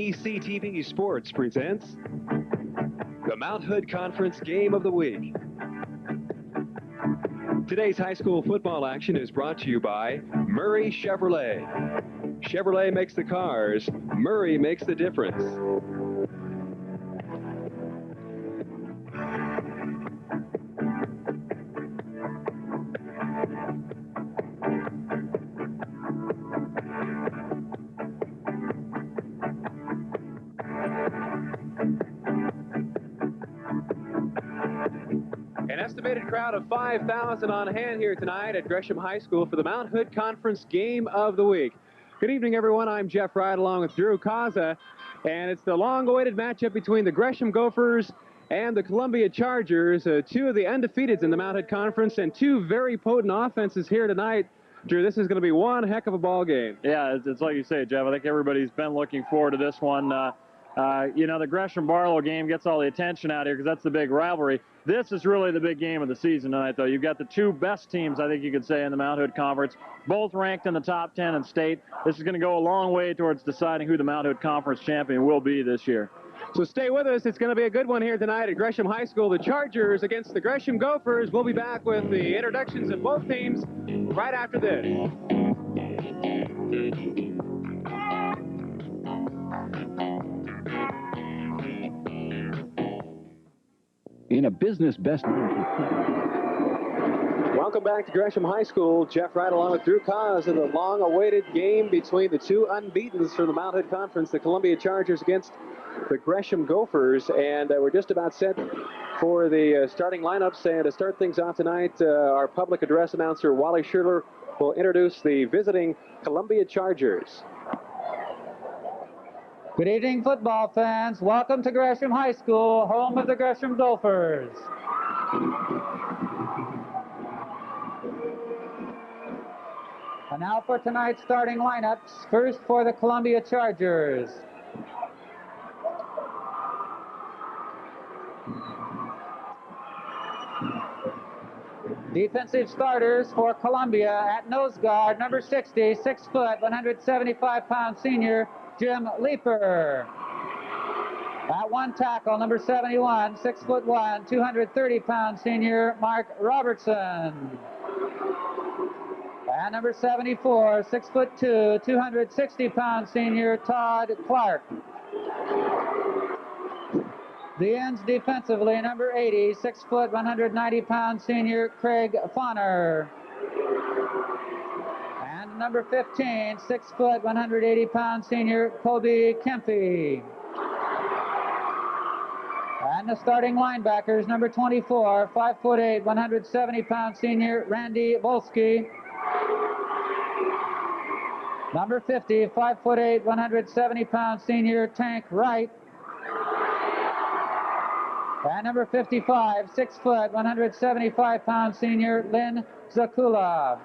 ECTV Sports presents the Mount Hood Conference Game of the Week. Today's high school football action is brought to you by Murray Chevrolet. Chevrolet makes the cars, Murray makes the difference. An estimated crowd of 5,000 on hand here tonight at Gresham High School for the Mount Hood Conference Game of the Week. Good evening, everyone. I'm Jeff Wright along with Drew Kaza, and it's the long-awaited matchup between the Gresham Gophers and the Columbia Chargers, two of the undefeateds in the Mount Hood Conference, and two very potent offenses here tonight. Drew, this is going to be one heck of a ball game. Yeah, it's like you say, Jeff. I think everybody's been looking forward to this one. The Gresham-Barlow game gets all the attention out here because that's the big rivalry. This is really the big game of the season tonight, though. You've got the two best teams, I think you could say, in the Mount Hood Conference, both ranked in the top 10 in state. This is going to go a long way towards deciding who the Mount Hood Conference champion will be this year. So stay with us. It's going to be a good one here tonight at Gresham High School. The Chargers against the Gresham Gophers. We'll be back with the introductions of both teams right after this. In a business best. Welcome back to Gresham High School. Jeff Wright along with Drew Kaz in the long-awaited game between the two unbeatens from the Mount Hood Conference, the Columbia Chargers against the Gresham Gophers. And we're just about set for the starting lineups. And to start things off tonight, our public address announcer, Wally Scherler, will introduce the visiting Columbia Chargers. Good evening, football fans. Welcome to Gresham High School, home of the Gresham Gophers. And now for tonight's starting lineups. First for the Columbia Chargers. Defensive starters for Columbia at nose guard, number 60, 6 foot, 175-pound senior, Jim Leeper. At one tackle, number 71, 6 foot 1, 230-pound senior, Mark Robertson. And number 74, 6 foot 2, 260-pound senior, Todd Clark. The ends defensively, number 80, 6 foot, 190-pound senior, Craig Fonner. And number 15, 6 foot, 180-pound senior, Kobe Kempy. And the starting linebackers, number 24, 5 foot 8, 170-pound senior, Randy Volsky. Number 50, 5 foot 8, 170-pound senior, Tank Wright. And number 55, 6 foot, 175-pound senior, Lynn Zakula.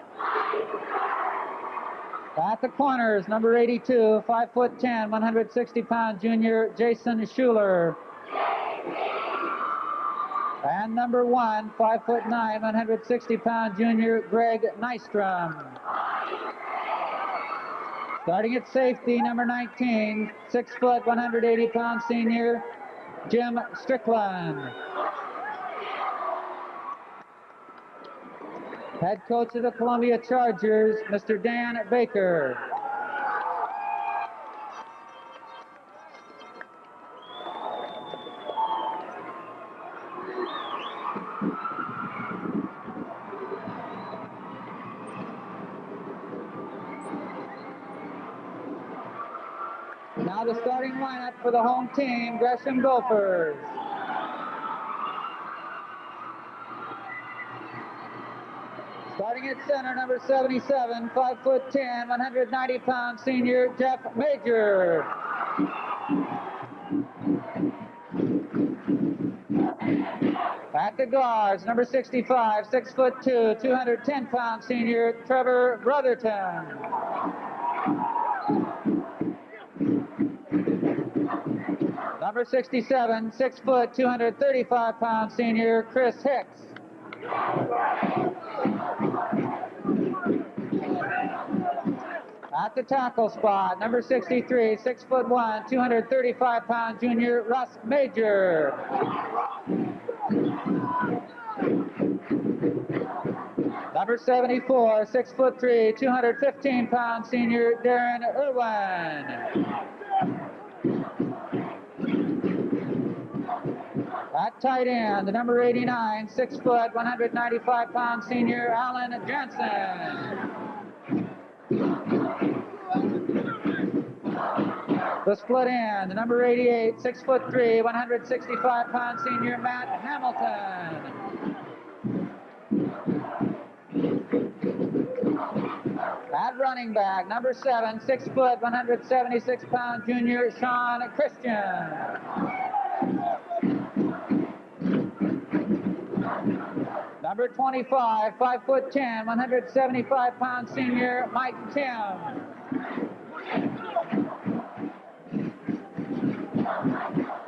At the corners, number 82, 5 foot 10, 160-pound junior, Jason Schuler. And number 1, 5 foot 9, 160-pound junior, Greg Nystrom. Starting at safety, number 19, 6 foot, 180-pound senior, Jim Strickland. Head coach of the Columbia Chargers, Mr. Dan Baker. Now the starting lineup for the home team, Gresham Gophers. Starting at center, number 77, 5 foot 10, 190-pound senior, Jeff Major. At the guards, number 65, 6 foot 2, 210-pound senior, Trevor Brotherton. Number 67, 6 foot, 235-pound senior, Chris Hicks. At the tackle spot, number 63, 6'1", 235-pound junior Russ Major. Number 74, 6'3", 215-pound senior Darren Irwin. At tight end, the number 89, 6 foot, 195-pound senior Alan Jansen. The split end, the number 88, 6'3", 165-pound senior Matt Hamilton. At running back, number 7, 6 foot, 176-pound junior Sean Christian. Number 25, 5'10", 175-pound senior Mike Tim.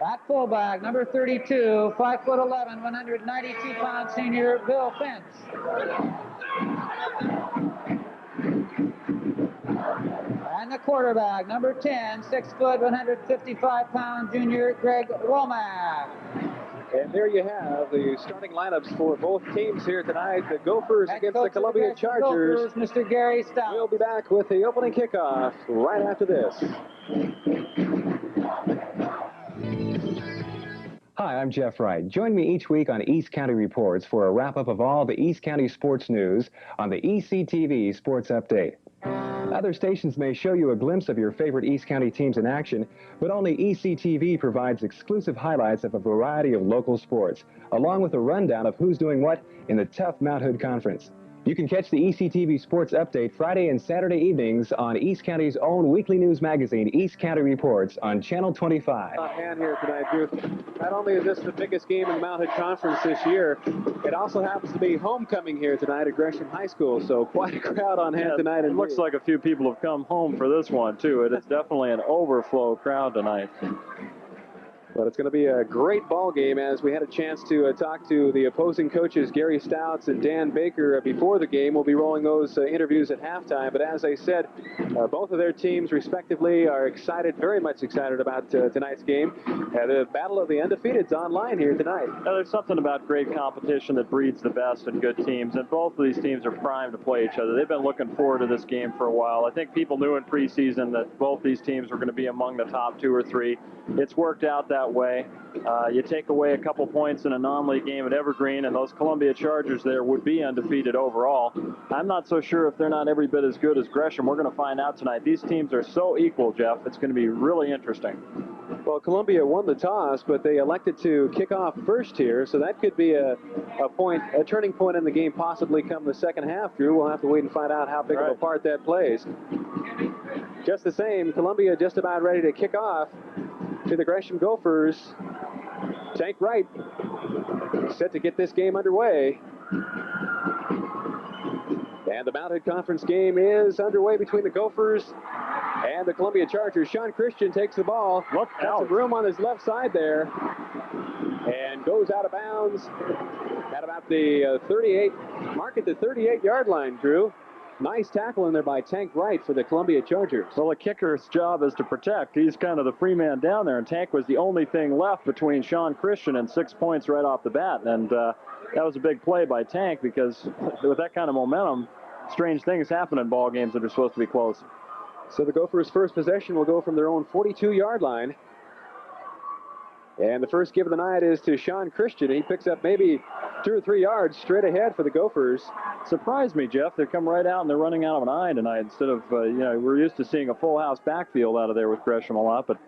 At fullback, number 32, 5'11", 192-pound senior Bill Finch. And the quarterback, number 10, 6 foot, 155-pound junior Greg Womack. And there you have the starting lineups for both teams here tonight. The Gophers against the Columbia Chargers. Gophers, Mr. Gary Stout. We'll be back with the opening kickoff right after this. Hi, I'm Jeff Wright. Join me each week on East County Reports for a wrap-up of all the East County sports news on the ECTV Sports Update. Other stations may show you a glimpse of your favorite East County teams in action, but only ECTV provides exclusive highlights of a variety of local sports, along with a rundown of who's doing what in the tough Mount Hood Conference. You can catch the ECTV Sports Update Friday and Saturday evenings on East County's own weekly news magazine, East County Reports, on Channel 25. On hand here tonight, Drew. Not only is this the biggest game in the Mount Hood Conference this year, it also happens to be homecoming here tonight at Gresham High School, so quite a crowd on hand tonight. It looks like a few people have come home for this one, too. It is definitely an overflow crowd tonight. But it's going to be a great ball game, as we had a chance to talk to the opposing coaches, Gary Stouts and Dan Baker, before the game. We'll be rolling those interviews at halftime. But as I said, both of their teams, respectively, are excited, very much excited about tonight's game. The Battle of the Undefeated's online here tonight. Now, there's something about great competition that breeds the best in good teams, and both of these teams are primed to play each other. They've been looking forward to this game for a while. I think people knew in preseason that both these teams were going to be among the top 2 or 3. It's worked out that way. You take away a couple points in a non-league game at Evergreen, and those Columbia Chargers there would be undefeated overall. I'm not so sure if they're not every bit as good as Gresham. We're going to find out tonight. These teams are so equal, Jeff. It's going to be really interesting. Well, Columbia won the toss, but they elected to kick off first here, so that could be a turning point in the game, possibly come the second half, Drew. We'll have to wait and find out how big of a part that plays. Just the same, Columbia just about ready to kick off to the Gresham Gophers. Tank Wright set to get this game underway. And the Mount Hood Conference game is underway between the Gophers and the Columbia Chargers. Sean Christian takes the ball. Look out. Some room on his left side there. And goes out of bounds at about the 38, mark at the 38-yard line, Drew. Nice tackle in there by Tank Wright for the Columbia Chargers. Well, the kicker's job is to protect. He's kind of the free man down there, and Tank was the only thing left between Sean Christian and 6 points right off the bat. And that was a big play by Tank, because with that kind of momentum, strange things happen in ball games that are supposed to be close. So the Gophers' first possession will go from their own 42-yard line. And the first give of the night is to Sean Christian. He picks up maybe 2 or 3 yards straight ahead for the Gophers. Surprised me, Jeff. They come right out and they're running out of an eye tonight instead of, we're used to seeing a full house backfield out of there with Gresham a lot. But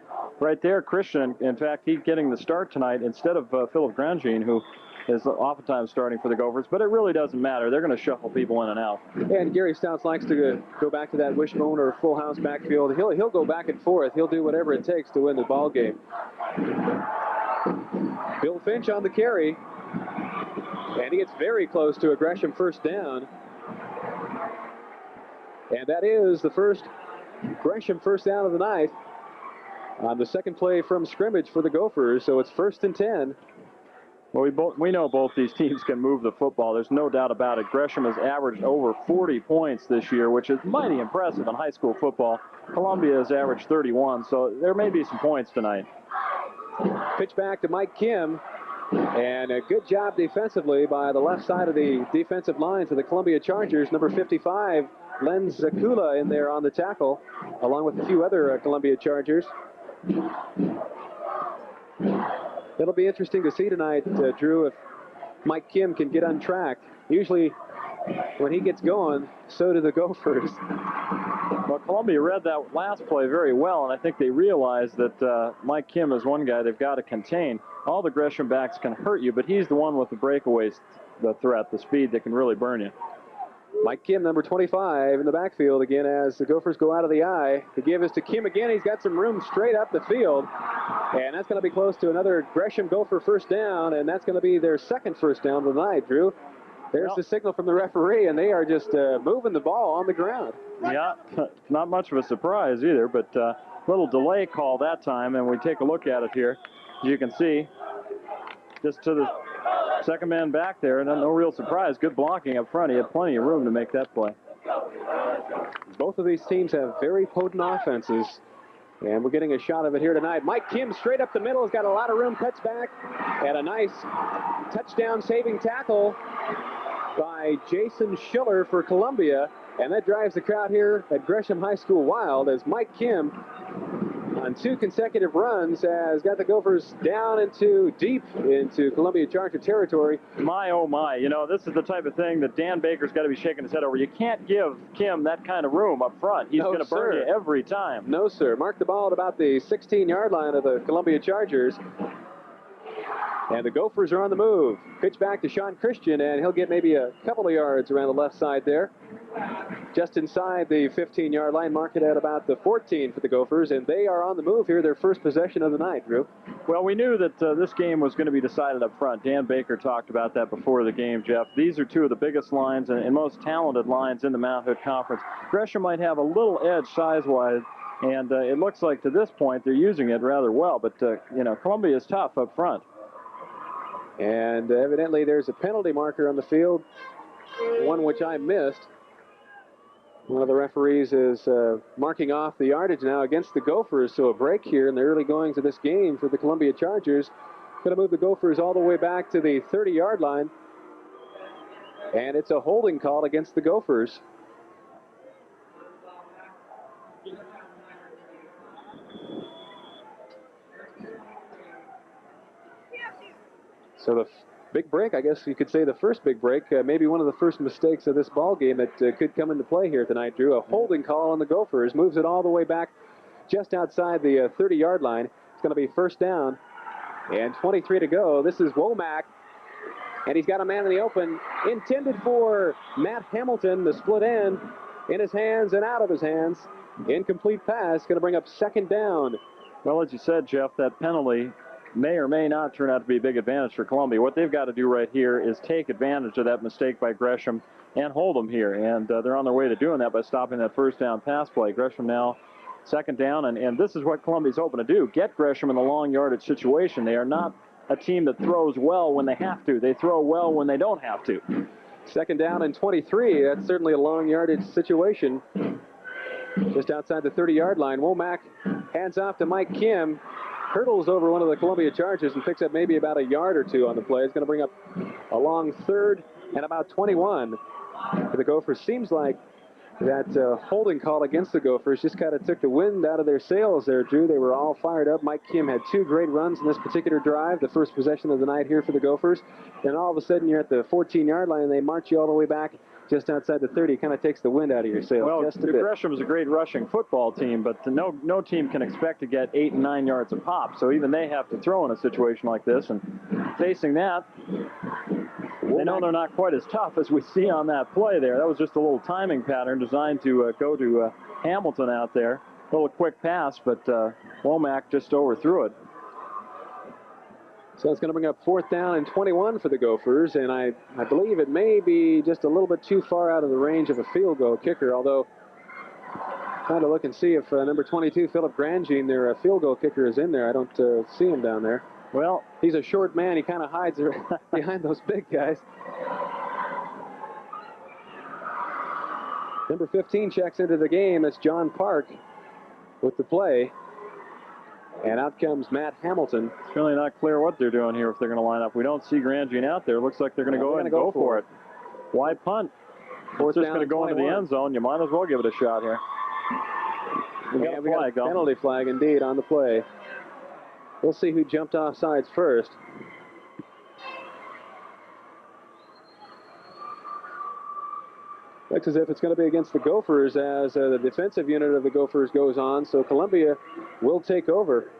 right there, Christian, in fact, he's getting the start tonight instead of Philip Grangine, who is oftentimes starting for the Gophers. But it really doesn't matter. They're going to shuffle people in and out. And Gary Stouts likes to go back to that wishbone or full house backfield. He'll go back and forth. He'll do whatever it takes to win the ball game. Bill Finch on the carry. And he gets very close to a Gresham first down. And that is the first Gresham first down of the night on the second play from scrimmage for the Gophers. So it's 1st and 10. Well, we know both these teams can move the football. There's no doubt about it. Gresham has averaged over 40 points this year, which is mighty impressive in high school football. Columbia has averaged 31, so there may be some points tonight. Pitch back to Mike Kim, and a good job defensively by the left side of the defensive line for the Columbia Chargers. Number 55, Len Zakula, in there on the tackle, along with a few other Columbia Chargers. It'll be interesting to see tonight, Drew, if Mike Kim can get untracked. Usually when he gets going, so do the Gophers. Well, Columbia read that last play very well, and I think they realized that Mike Kim is one guy they've got to contain. All the Gresham backs can hurt you, but he's the one with the breakaways, the threat, the speed that can really burn you. Mike Kim, number 25, in the backfield again as the Gophers go out of the eye. The give is to Kim again. He's got some room straight up the field. And that's going to be close to another Gresham Gopher first down, and that's going to be their second first down of the night, Drew. There's the signal from the referee, and they are just moving the ball on the ground. Yeah, not much of a surprise either, but a little delay call that time, and we take a look at it here. As you can see, just to the second man back there, and no real surprise. Good blocking up front. He had plenty of room to make that play. Both of these teams have very potent offenses, and we're getting a shot of it here tonight. Mike Kim straight up the middle, has got a lot of room, cuts back, and a nice touchdown-saving tackle by Jason Schiller for Columbia, and that drives the crowd here at Gresham High School wild as Mike Kim, on 2 consecutive runs, has got the Gophers down into deep into Columbia Charger territory. My, oh my, you know, this is the type of thing that Dan Baker's got to be shaking his head over. You can't give Kim that kind of room up front. He's going to burn you every time. No, sir. Mark the ball at about the 16-yard line of the Columbia Chargers. And the Gophers are on the move. Pitch back to Sean Christian, and he'll get maybe a couple of yards around the left side there. Just inside the 15-yard line, mark it at about the 14 for the Gophers, and they are on the move here, their first possession of the night, Drew. Well, we knew that this game was going to be decided up front. Dan Baker talked about that before the game, Jeff. These are 2 of the biggest lines and most talented lines in the Mount Hood Conference. Gresham might have a little edge size-wise, and it looks like to this point they're using it rather well, but, you know, Columbia is tough up front. And evidently there's a penalty marker on the field, one which I missed. One of the referees is marking off the yardage now against the Gophers, so a break here in the early goings of this game for the Columbia Chargers. Going to move the Gophers all the way back to the 30-yard line, and it's a holding call against the Gophers. So the big break, I guess you could say the first big break, maybe one of the first mistakes of this ball game that could come into play here tonight, Drew. A holding call on the Gophers, moves it all the way back just outside the 30-yard line. It's going to be first down and 23 to go. This is Womack, and he's got a man in the open, intended for Matt Hamilton, the split end, in his hands and out of his hands. Incomplete pass, going to bring up second down. Well, as you said, Jeff, that penalty may or may not turn out to be a big advantage for Columbia. What they've got to do right here is take advantage of that mistake by Gresham and hold them here. And they're on their way to doing that by stopping that first down pass play. Gresham now second down, and this is what Columbia's hoping to do, get Gresham in the long yardage situation. They are not a team that throws well when they have to. They throw well when they don't have to. Second down and 23. That's certainly a long yardage situation. Just outside the 30-yard line, Womack hands off to Mike Kim. Hurdles over one of the Columbia Chargers and picks up maybe about a yard or 2 on the play. It's going to bring up a long third and about 21 for the Gophers. Seems like that holding call against the Gophers just kind of took the wind out of their sails there, Drew. They were all fired up. Mike Kim had 2 great runs in this particular drive, the first possession of the night here for the Gophers. Then all of a sudden you're at the 14-yard line and they march you all the way back just outside the 30. Kind of takes the wind out of your sails. Well, just a bit. Gresham is a great rushing football team, but no team can expect to get 8 and 9 yards a pop. So even they have to throw in a situation like this. And facing that, they know they're not quite as tough as we see on that play there. That was just a little timing pattern designed to go to Hamilton out there. A little quick pass, but Womack just overthrew it. So it's going to bring up fourth down and 21 for the Gophers, and I believe it may be just a little bit too far out of the range of a field goal kicker, although trying to look and see if number 22, Philip Grangine, their field goal kicker, is in there. I don't see him down there. Well, he's a short man. He kind of hides behind those big guys. Number 15 checks into the game. That's John Park with the play. And out comes Matt Hamilton. It's really not clear what they're doing here if they're going to line up. We don't see Grandjean out there. It looks like they're going to go ahead and go for it. Why punt? It's just going to go into the end zone. You might as well give it a shot here. We got a penalty flag indeed on the play. We'll see who jumped off sides first. Looks as if it's going to be against the Gophers as the defensive unit of the Gophers goes on. So Columbia will take over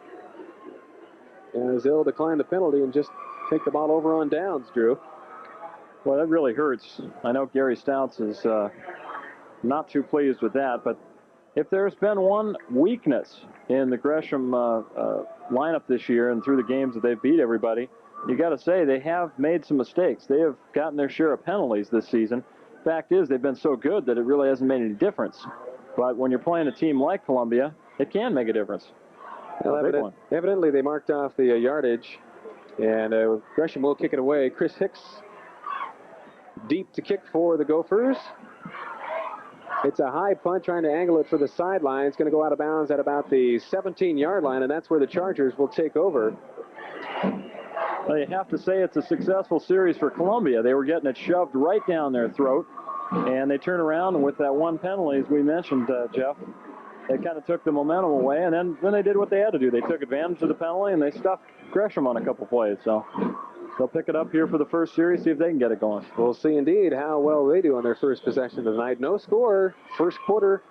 as they'll decline the penalty and just take the ball over on downs, Drew. Well, that really hurts. I know Gary Stouts is not too pleased with that, but if there's been one weakness in the Gresham lineup this year and through the games that they've beat everybody, you got to say they have made some mistakes. They have gotten their share of penalties this season. Fact is, they've been so good that it really hasn't made any difference. But when you're playing a team like Columbia, it can make a difference. Well, evidently, they marked off the yardage, and Gresham will kick it away. Chris Hicks deep to kick for the Gophers. It's a high punt, trying to angle it for the sideline. It's going to go out of bounds at about the 17-yard line, and that's where the Chargers will take over. Well, you have to say it's a successful series for Columbia. They were getting it shoved right down their throat, and they turn around, and with that one penalty, as we mentioned, Jeff, they kind of took the momentum away, and then they did what they had to do. They took advantage of the penalty, and they stuffed Gresham on a couple plays. So they'll pick it up here for the first series, see if they can get it going. We'll see indeed how well they do on their first possession tonight. No score, first quarter.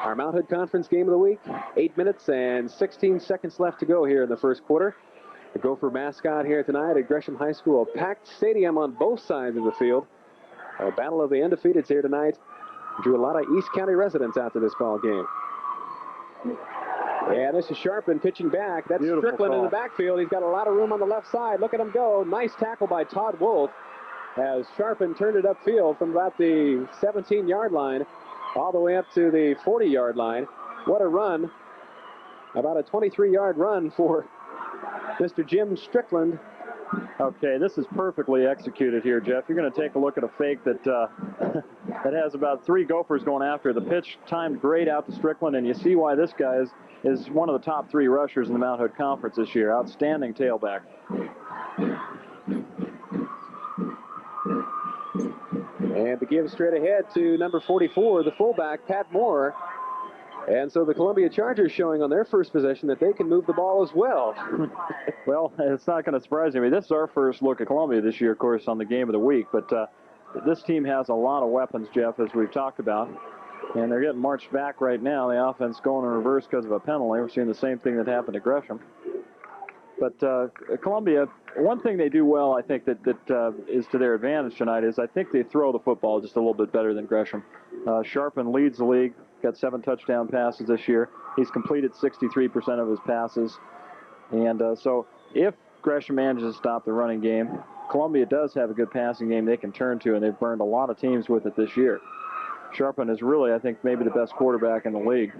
Our Mount Hood Conference game of the week. 8 minutes and 16 seconds left to go here in the first quarter. The Gopher mascot here tonight at Gresham High School. A packed stadium on both sides of the field. A battle of the undefeateds here tonight. Drew a lot of East County residents out to this ball game. And this is Sharpen pitching back. That's Beautiful Strickland call. in the backfield. He's got a lot of room on the left side. Look at him go. Nice tackle by Todd Wolf as Sharpen turned it upfield from about the 17-yard line all the way up to the 40-yard line. What a run. About a 23-yard run for Mr. Jim Strickland. Okay, this is perfectly executed here, Jeff. You're going to take a look at a fake that that has about 3 Gophers going after. The pitch timed great out to Strickland, and you see why this guy is one of the top 3 rushers in the Mount Hood Conference this year. Outstanding tailback. And to give straight ahead to number 44, the fullback, Pat Moore. And so the Columbia Chargers showing on their first possession that they can move the ball as well. Well, it's not going to surprise me. This is our first look at Columbia this year, of course, on the game of the week. But this team has a lot of weapons, Jeff, as we've talked about. And they're getting marched back right now. The offense going in reverse because of a penalty. We're seeing the same thing that happened to Gresham. But Columbia, one thing they do well, I think, that is to their advantage tonight is I think they throw the football just a little bit better than Gresham. Sharpen leads the league, got 7 touchdown passes this year. He's completed 63% of his passes. And so if Gresham manages to stop the running game, Columbia does have a good passing game they can turn to, and they've burned a lot of teams with it this year. Sharpen is really, I think, maybe the best quarterback in the league.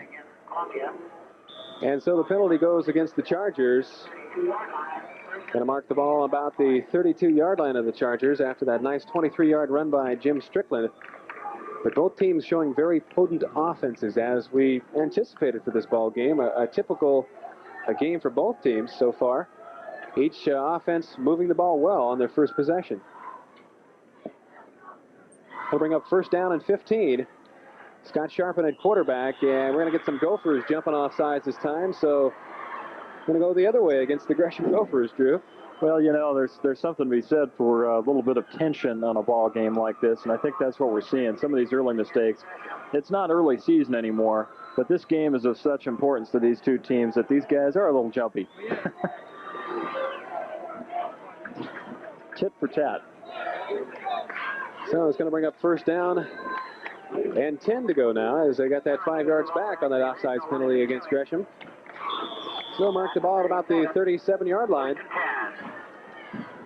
And so the penalty goes against the Chargers. Going to mark the ball about the 32-yard line of the Chargers after that nice 23-yard run by Jim Strickland. But both teams showing very potent offenses as we anticipated for this ball game. A typical game for both teams so far. Each offense moving the ball well on their first possession. We'll bring up first down and 15. Scott Sharpen at quarterback, and we're going to get some Gophers jumping off sides this time. So going to go the other way against the Gresham Gophers, Drew. Well, you know, there's something to be said for a little bit of tension on a ball game like this, and I think that's what we're seeing. Some of these early mistakes. It's not early season anymore, but this game is of such importance to these two teams that these guys are a little jumpy. Tit for tat. So it's going to bring up first down and 10 to go now as they got that 5 yards back on that offsides penalty against Gresham. Still mark the ball at about the 37-yard line.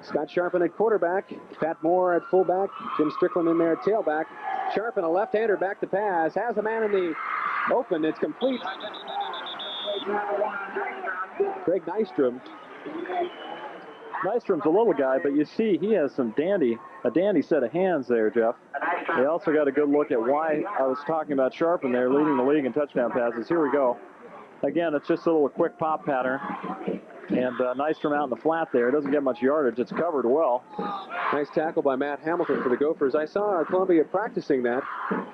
Scott Sharpen at quarterback, Pat Moore at fullback, Jim Strickland in there at tailback. Sharpen, a left-hander, back to pass, has a man in the open, it's complete. Greg Nystrom Nystrom's a little guy, but you see he has a dandy set of hands there, Jeff. They also got a good look at why I was talking about Sharpen there, leading the league in touchdown passes. Here we go. Again, it's just a little quick pop pattern. And Nystrom out in the flat there. It doesn't get much yardage. It's covered well. Nice tackle by Matt Hamilton for the Gophers. I saw Columbia practicing that,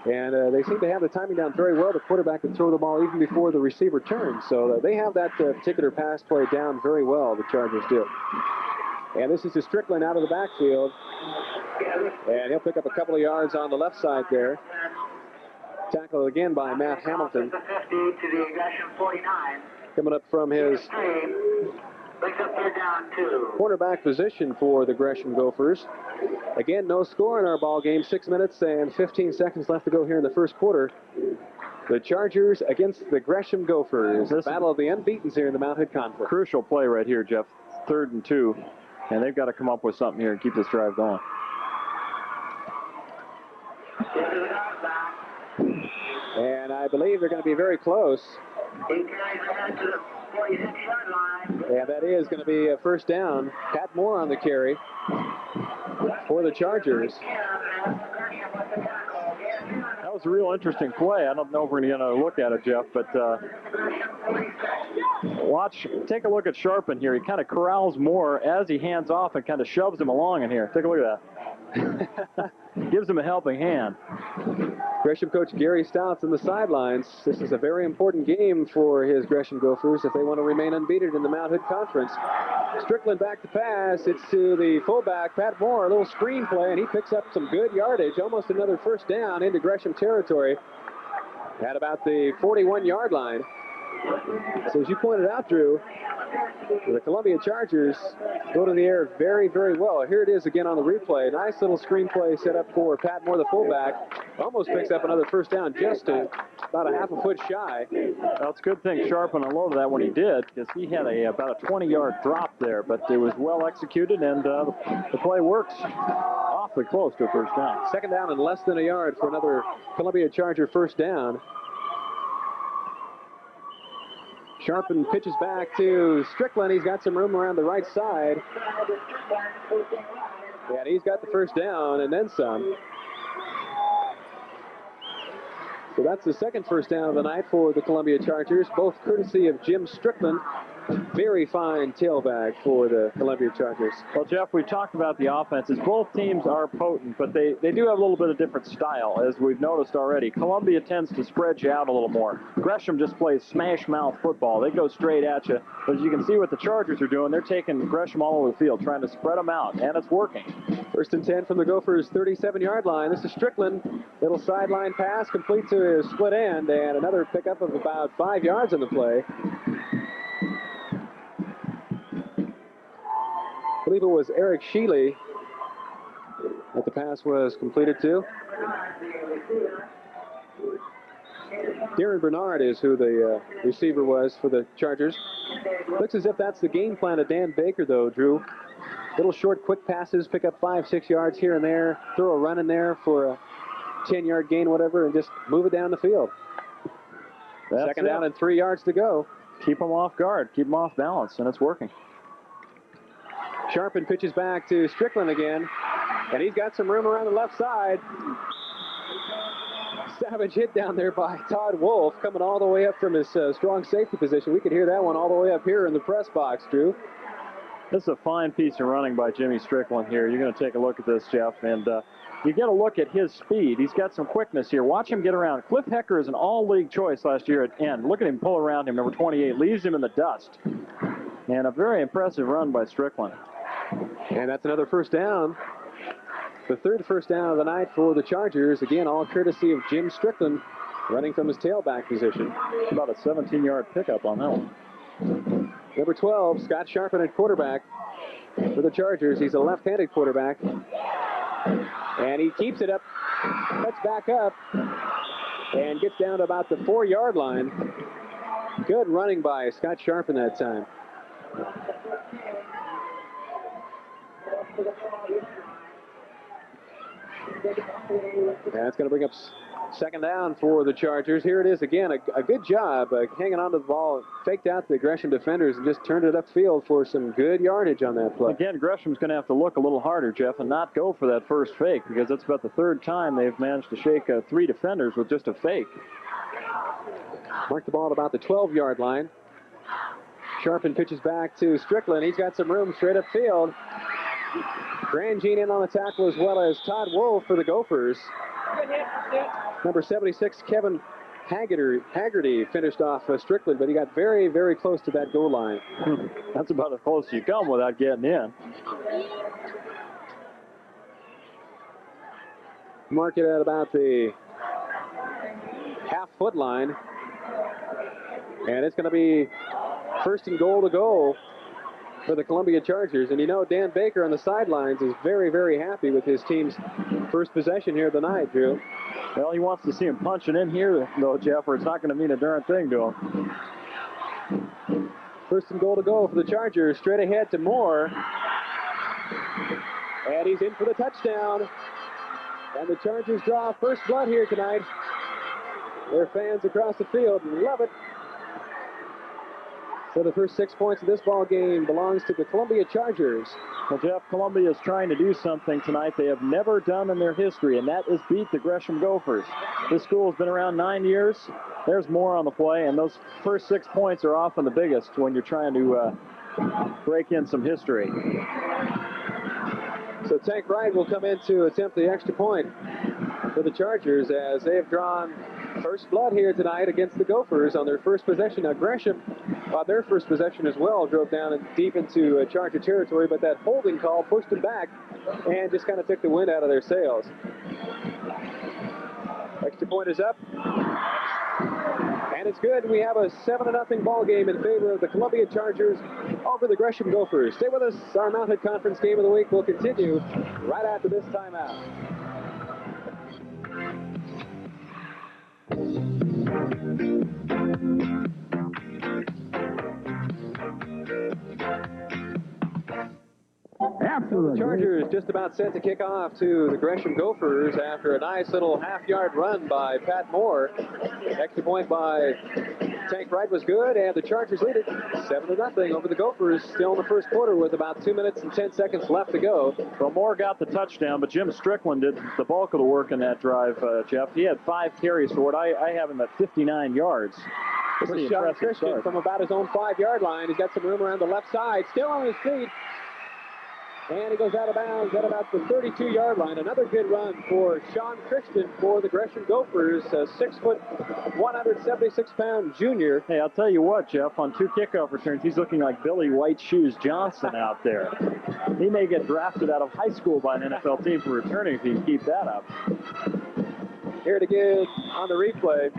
and they seem to have the timing down very well. The quarterback can throw the ball even before the receiver turns. So they have that particular pass play down very well, the Chargers do. And this is to Strickland out of the backfield. And he'll pick up a couple of yards on the left side there. Tackled again by Matt Hamilton. Coming up from his cornerback position for the Gresham Gophers. Again, no score in our ball game. 6 minutes and 15 seconds left to go here in the first quarter. The Chargers against the Gresham Gophers. The battle of the unbeatens here in the Mount Hood Conference. Crucial play right here, Jeff. 3rd and 2. And they've got to come up with something here and keep this drive going. And I believe they're going to be very close. And that is going to be a first down. Pat Moore on the carry for the Chargers. That was a real interesting play. I don't know if we're going to look at it, Jeff, but take a look at Sharpen here. He kind of corrals Moore as he hands off and kind of shoves him along in here. Take a look at that. Gives him a helping hand. Gresham coach Gary Stouts on the sidelines. This is a very important game for his Gresham Gophers if they want to remain unbeaten in the Mount Hood Conference. Strickland back to pass. It's to the fullback, Pat Moore. A little screen play, and he picks up some good yardage. Almost another first down into Gresham territory at about the 41-yard line. So as you pointed out, Drew, the Columbia Chargers go to the air very, very well. Here it is again on the replay. Nice little screenplay set up for Pat Moore, the fullback. Almost picks up another first down, just about a half a foot shy. Well, it's a good thing Sharpen unloaded that when he did, because he had about a 20-yard drop there, but it was well executed, and the play works. Awfully close to a first down. Second down and less than a yard for another Columbia Charger first down. Sharpen pitches back to Strickland. He's got some room around the right side. And he's got the first down and then some. So that's the second first down of the night for the Columbia Chargers, both courtesy of Jim Strickland. Very fine tailback for the Columbia Chargers. Well, Jeff, we talked about the offenses. Both teams are potent, but they do have a little bit of different style, as we've noticed already. Columbia tends to spread you out a little more. Gresham just plays smash-mouth football. They go straight at you. But as you can see what the Chargers are doing, they're taking Gresham all over the field, trying to spread them out, and it's working. First and 10 from the Gophers' 37-yard line. This is Strickland. Little sideline pass, complete to his split end, and another pickup of about 5 yards on the play. I believe it was Eric Sheely that the pass was completed to. Darren Bernard is who the receiver was for the Chargers. Looks as if that's the game plan of Dan Baker, though, Drew. Little short, quick passes, pick up 5-6 yards here and there, throw a run in there for a 10-yard gain, whatever, and just move it down the field. Second down and 3 yards to go. Keep them off guard, keep them off balance, and it's working. Sharpen pitches back to Strickland again, and he's got some room around the left side. Savage hit down there by Todd Wolf, coming all the way up from his strong safety position. We could hear that one all the way up here in the press box, Drew. This is a fine piece of running by Jimmy Strickland here. You're going to take a look at this, Jeff, and you get a look at his speed. He's got some quickness here. Watch him get around. Cliff Hecker is an all-league choice last year at end. Look at him pull around him, number 28, leaves him in the dust. And a very impressive run by Strickland. And that's another first down. The third first down of the night for the Chargers. Again, all courtesy of Jim Strickland, running from his tailback position. About a 17-yard pickup on that one. Number 12, Scott Sharpen at quarterback for the Chargers. He's a left-handed quarterback. And he keeps it up, cuts back up, and gets down to about the 4-yard line. Good running by Scott Sharpen that time. And that's going to bring up Second down for the Chargers. Here it is again. A good job hanging onto the ball. Faked out the Gresham defenders and just turned it upfield for some good yardage on that play. Again, Gresham's going to have to look a little harder, Jeff, and not go for that first fake, because that's about the third time they've managed to shake 3 defenders with just a fake. Mark the ball at about the 12-yard line. Sharpen pitches back to Strickland. He's got some room straight upfield. Grangine in on the tackle, as well as Todd Wolf for the Gophers. Number 76, Kevin Haggerty finished off Strickland, but he got very, very close to that goal line. That's about as close as you come without getting in. Mark it at about the half-foot line. And it's going to be first and goal to go for the Columbia Chargers. And you know, Dan Baker on the sidelines is very, very happy with his team's first possession here tonight, Drew. Well, he wants to see him punching in here, though, Jeff, or it's not going to mean a darn thing to him. First and goal to go for the Chargers. Straight ahead to Moore. And he's in for the touchdown. And the Chargers draw first blood here tonight. Their fans across the field love it. So the first 6 points of this ball game belongs to the Columbia Chargers. Well, Jeff, Columbia is trying to do something tonight they have never done in their history, and that is beat the Gresham Gophers. This school has been around 9 years. There's more on the play, and those first 6 points are often the biggest when you're trying to break in some history. So Tank Wright will come in to attempt the extra point for the Chargers, as they have drawn first blood here tonight against the Gophers on their first possession. Now Gresham, on their first possession as well, drove down and deep into Charger territory, but that holding call pushed them back and just kind of took the wind out of their sails. Extra point is up. And it's good. We have a 7-0 ball game in favor of the Columbia Chargers over the Gresham Gophers. Stay with us. Our Mount Hood Conference game of the week will continue right after this timeout. Absolutely. The Chargers just about set to kick off to the Gresham Gophers after a nice little half-yard run by Pat Moore. Extra point by Tank Wright was good, and the Chargers lead it 7-0 over the Gophers, still in the first quarter with about 2 minutes and 10 seconds left to go. Well, Moore got the touchdown, but Jim Strickland did the bulk of the work in that drive, Jeff. He had 5 carries for what I have him at 59 yards. This is Sean Christian from about his own 5-yard line. He's got some room around the left side, still on his feet. And he goes out of bounds at about the 32-yard line. Another good run for Sean Christian for the Gresham Gophers, a 6-foot, 176-pound junior. Hey, I'll tell you what, Jeff, on 2 kickoff returns, he's looking like Billy White Shoes Johnson out there. He may get drafted out of high school by an NFL team for returning if he can keep that up. Here it again on the replay.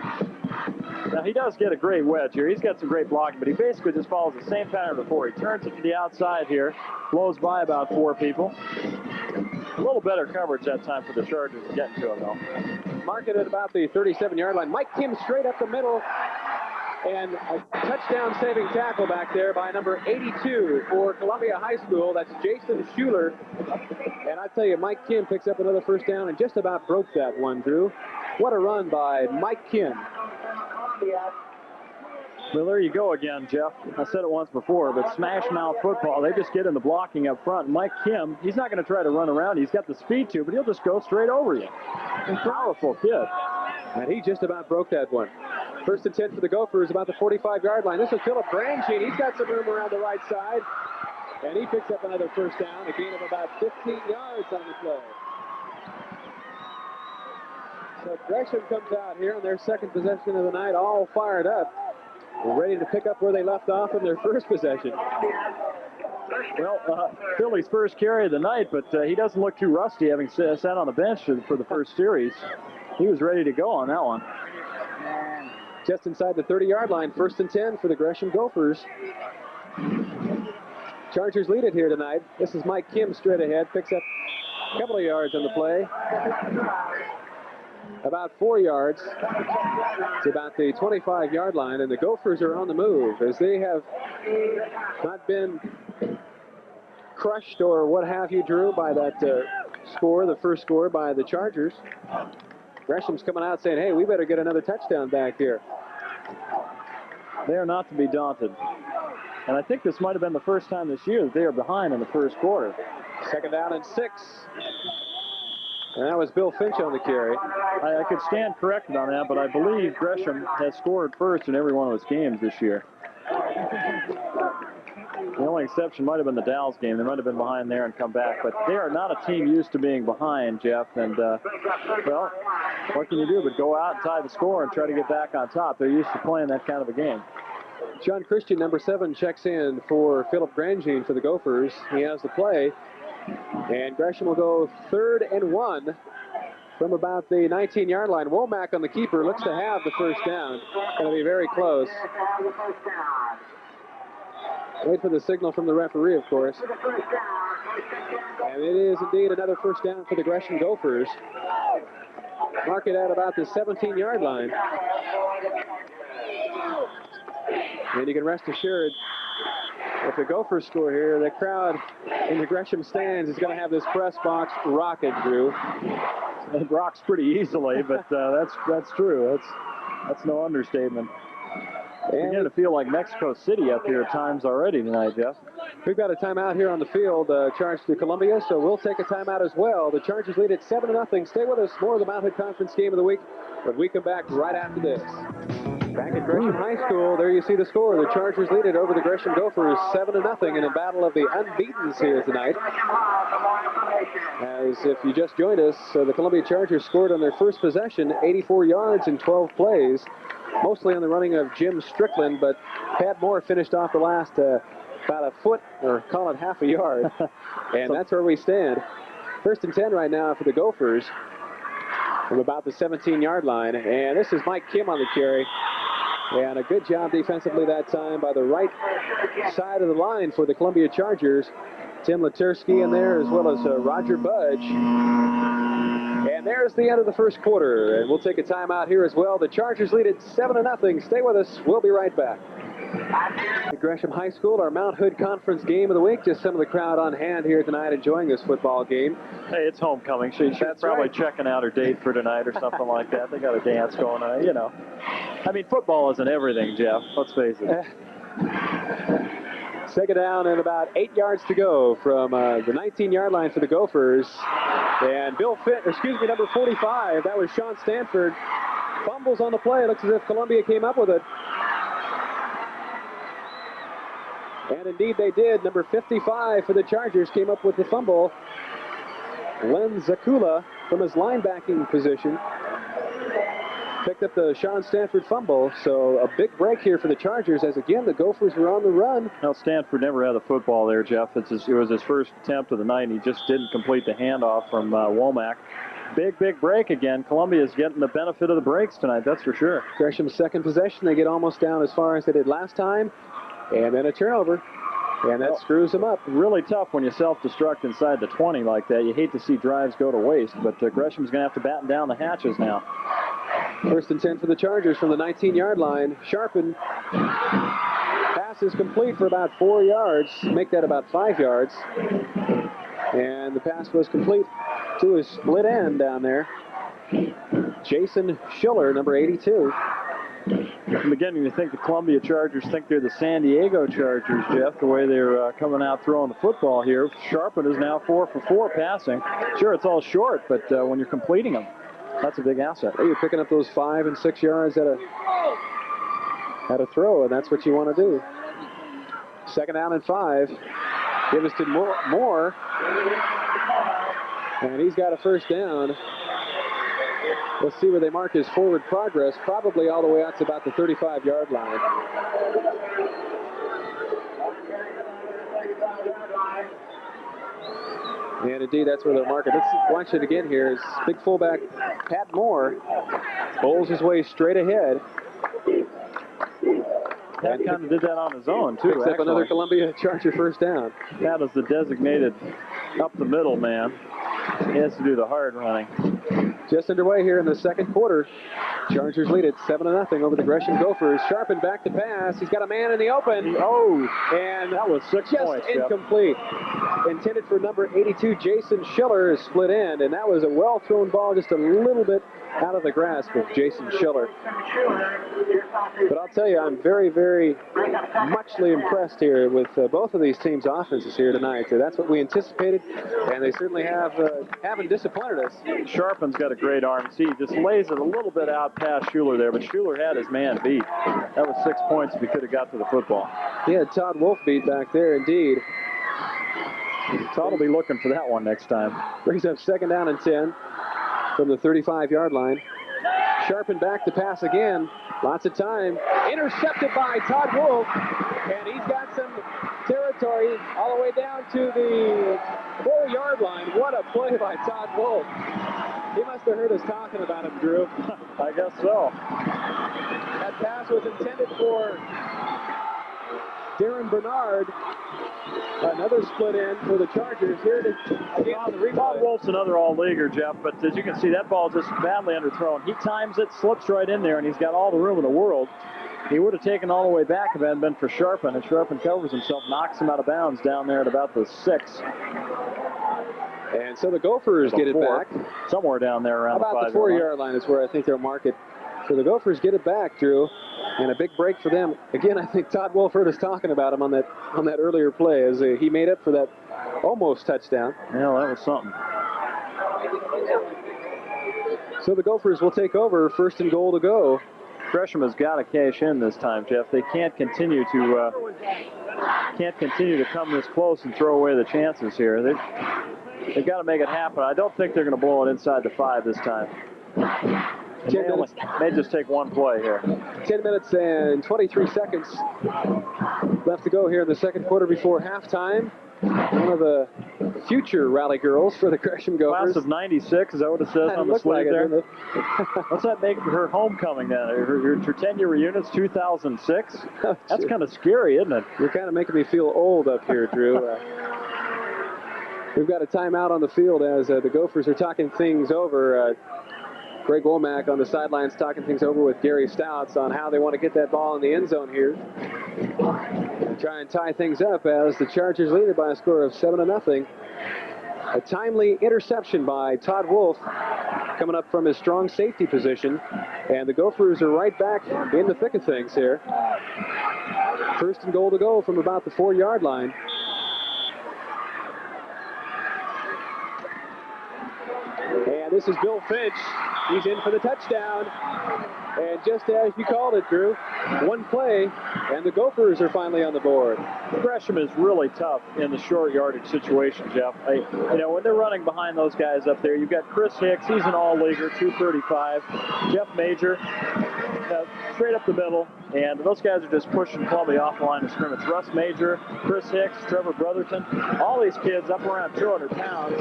Now, he does get a great wedge here. He's got some great blocking, but he basically just follows the same pattern before. He turns it to the outside here, blows by about 4 people. A little better coverage that time for the Chargers getting to him, though. Mark it at about the 37-yard line. Mike Kim straight up the middle, and a touchdown-saving tackle back there by number 82 for Columbia High School. That's Jason Schuler. And I tell you, Mike Kim picks up another first down and just about broke that one, Drew. What a run by Mike Kim. Well, there you go again, Jeff. I said it once before, but smash mouth football, they just get in the blocking up front. Mike Kim, he's not going to try to run around. He's got the speed to, but he'll just go straight over you. Powerful kid. And he just about broke that one. First and 10 for the Gophers, about the 45-yard line. This is Philip Grangine. He's got some room around the right side. And he picks up another first down, a gain of about 15 yards on the play. So Gresham comes out here on their second possession of the night, all fired up, ready to pick up where they left off in their first possession. Well, Philly's first carry of the night, but he doesn't look too rusty, having sat on the bench for the first series. He was ready to go on that one. Just inside the 30-yard line, first and 10 for the Gresham Gophers. Chargers lead it here tonight. This is Mike Kim straight ahead, picks up a couple of yards on the play. About 4 yards to about the 25-yard line, and the Gophers are on the move as they have not been crushed or what have you, Drew, by that score, the first score by the Chargers. Gresham's coming out saying, hey, we better get another touchdown back here. They are not to be daunted. And I think this might have been the first time this year that they are behind in the first quarter. Second down and 6. And that was Bill Finch on the carry. I could stand corrected on that, but I believe Gresham has scored first in every one of its games this year. The only exception might have been the Dallas game. They might have been behind there and come back, but they are not a team used to being behind, Jeff. And, well, what can you do but go out and tie the score and try to get back on top? They're used to playing that kind of a game. John Christian, number 7, checks in for Philip Grangine for the Gophers. He has the play. And Gresham will go 3rd and 1 from about the 19-yard line. Womack on the keeper looks to have the first down. Going to be very close. Wait for the signal from the referee, of course. And it is indeed another first down for the Gresham Gophers. Mark it at about the 17-yard line. And you can rest assured, if the Gophers score here, the crowd in the Gresham stands is going to have this press box rocking, Drew. It rocks pretty easily, but that's true. That's no understatement. You're beginning to feel like Mexico City up here at times already tonight, Jeff. We've got a timeout here on the field, charged to Columbia, so we'll take a timeout as well. The Chargers lead at 7-0. Stay with us. More of the Mount Hood Conference Game of the Week when we come back right after this. Back at Gresham High School, there you see the score. The Chargers lead it over the Gresham Gophers 7-0 in a battle of the unbeatens here tonight. As if you just joined us, the Columbia Chargers scored on their first possession, 84 yards in 12 plays, mostly on the running of Jim Strickland, but Pat Moore finished off the last about a foot, or call it half a yard, and that's where we stand. 1st and 10 right now for the Gophers from about the 17-yard line, and this is Mike Kim on the carry. And a good job defensively that time by the right side of the line for the Columbia Chargers. Tim Latursky in there, as well as Roger Budge. And there's the end of the first quarter. And we'll take a timeout here as well. The Chargers lead it 7-0. Stay with us. We'll be right back. At Gresham High School, our Mount Hood Conference Game of the Week. Just some of the crowd on hand here tonight enjoying this football game. Hey, it's homecoming. She's probably checking out her date for tonight or something like that. They got a dance going on, you know. I mean, football isn't everything, Jeff. Let's face it. Second down and about 8 yards to go from the 19-yard line for the Gophers. And number 45, that was Sean Stanford, fumbles on the play. It looks as if Columbia came up with it. And indeed they did. Number 55 for the Chargers came up with the fumble. Len Zakula from his linebacking position picked up the Sean Stanford fumble. So a big break here for the Chargers as, again, the Gophers were on the run. Well, Stanford never had the football there, Jeff. It was his first attempt of the night, and he just didn't complete the handoff from Womack. Big break again. Columbia's getting the benefit of the breaks tonight, that's for sure. Gresham's second possession. They get almost down as far as they did last time. And then a turnover. And that screws them up. Really tough when you self-destruct inside the 20 like that. You hate to see drives go to waste, but Gresham's going to have to batten down the hatches now. 1st and 10 for the Chargers from the 19-yard line. Sharpen. Pass is complete for about 4 yards. Make that about 5 yards. And the pass was complete to his split end down there. Jason Schiller, number 82. I'm beginning to think the Columbia Chargers think they're the San Diego Chargers, Jeff, the way they're coming out throwing the football here. Sharpen is now 4 for 4 passing. Sure, it's all short, but when you're completing them, that's a big asset. You're picking up those 5 and 6 yards at a throw, and that's what you want to do. 2nd down and 5. Give us to Moore. And he's got a first down. Let's see where they mark his forward progress. Probably all the way out to about the 35-yard line. And indeed, that's where they'll mark it. Let's watch it again here. As big fullback Pat Moore bowls his way straight ahead. Pat kind of did that on his own, too. Picks up another Columbia Charger first down. Pat is the designated up the middle man. He has to do the hard running. Just underway here in the second quarter. Chargers lead it 7-0 over the Gresham Gophers. Sharpen back to pass. He's got a man in the open. Oh, and that was 6 points. Just incomplete. Intended for number 82, Jason Schiller, is split end, and that was a well-thrown ball, just a little bit out of the grasp of Jason Schiller. But I'll tell you, I'm very, very muchly impressed here with both of these teams' offenses here tonight. That's what we anticipated, and they certainly haven't disappointed us. Sharpen's got a great arm. See, he just lays it a little bit out past Schuler there, but Schuler had his man beat. That was 6 points if he could have got to the football. He had Todd Wolf beat back there, indeed. Todd will be looking for that one next time. Brings up 2nd down and 10 from the 35-yard line. Sharpen back to pass again. Lots of time. Intercepted by Todd Wolf. And he's got some territory all the way down to the 4-yard line. What a play by Todd Wolf. He must have heard us talking about him, Drew. I guess so. That pass was intended for Darren Bernard. Another split in for the Chargers. Here it is again on the replay. Todd Wolf's another all-leaguer, Jeff, but as you can see, that ball just badly underthrown. He times it, slips right in there, and he's got all the room in the world. He would have taken all the way back if it hadn't been for Sharpen, and Sharpen covers himself, knocks him out of bounds down there at about the 6. And so the Gophers get it back. Somewhere down there around about the 4-yard line is where I think they'll mark it. So the Gophers get it back, Drew, and a big break for them. Again, I think Todd Wolf heard us talking about him on that earlier play as he made up for that almost touchdown. Yeah, that was something. So the Gophers will take over, 1st and goal to go. Gresham has got to cash in this time, Jeff. They can't continue to come this close and throw away the chances here. They've got to make it happen. I don't think they're going to blow it inside the 5 this time. May just take one play here. 10 minutes and 23 seconds left to go here in the 2nd quarter before halftime. One of the future rally girls for the Gresham Gophers. Class of 96, is that what it says on the sleeve there? What's that make her homecoming then? Her 10-year reunion's 2006? That's kind of scary, isn't it? You're kind of making me feel old up here, Drew. We've got a timeout on the field as the Gophers are talking things over. Greg Womack on the sidelines talking things over with Gary Stouts on how they want to get that ball in the end zone here. Try and tie things up as the Chargers lead it by a score of 7-0. A timely interception by Todd Wolf coming up from his strong safety position. And the Gophers are right back in the thick of things here. 1st and goal to go from about the 4-yard line. And this is Bill Finch. He's in for the touchdown. And just as you called it, Drew, one play, and the Gophers are finally on the board. Gresham is really tough in the short yardage situation, Jeff. When they're running behind those guys up there, you've got Chris Hicks. He's an all-leaguer, 235. Jeff Major, straight up the middle. And those guys are just pushing Columbia off the line of scrimmage. Russ Major, Chris Hicks, Trevor Brotherton, all these kids up around 200 pounds.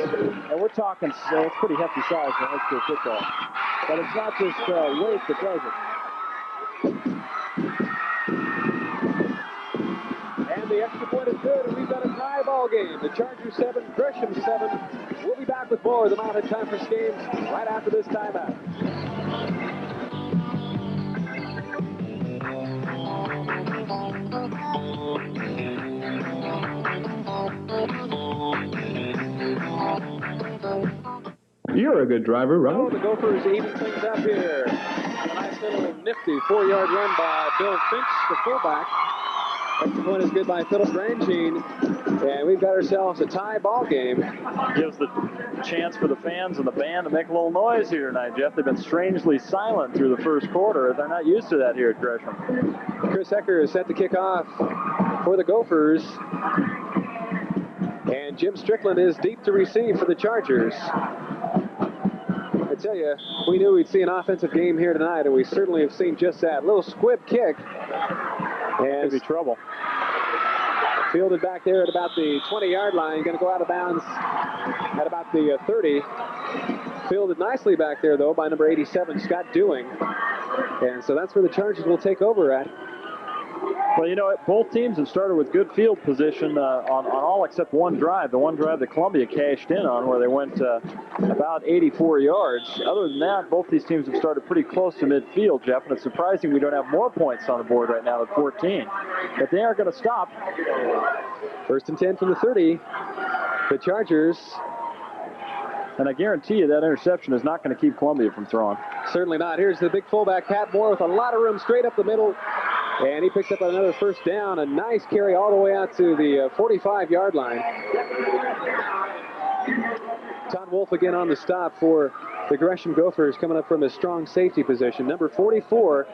And we're talking, it's pretty hefty size in high school football. But it's not just weight that does it. And the extra point is good, and we've got a tie ball game. The Chargers 7, Gresham 7. We'll be back with more of the Mountain Conference games right after this timeout. You're a good driver, Robert. Oh, the Gophers even things up here. A nice little nifty 4-yard run by Bill Finch, the fullback. Extra point is good by Philip Grangine. And we've got ourselves a tie ball game. Gives the chance for the fans and the band to make a little noise here tonight, Jeff. They've been strangely silent through the 1st quarter. They're not used to that here at Gresham. Chris Hecker is set to kick off for the Gophers. And Jim Strickland is deep to receive for the Chargers. I tell you, we knew we'd see an offensive game here tonight, and we certainly have seen just that. Little squib kick. And could be trouble. Fielded back there at about the 20-yard line. Going to go out of bounds at about the 30. Fielded nicely back there, though, by number 87, Scott Dewing. And so that's where the Chargers will take over at. Well, you know, both teams have started with good field position on all except one drive. The one drive that Columbia cashed in on where they went about 84 yards. Other than that, both these teams have started pretty close to midfield, Jeff, and it's surprising we don't have more points on the board right now at 14. But they aren't going to stop. 1st and 10 from the 30. The Chargers And I guarantee you that interception is not going to keep Columbia from throwing. Certainly not. Here's the big fullback, Pat Moore, with a lot of room straight up the middle. And he picks up another first down. A nice carry all the way out to the 45-yard line. Todd Wolf again on the stop for the Gresham Gophers, coming up from a strong safety position. Number 44,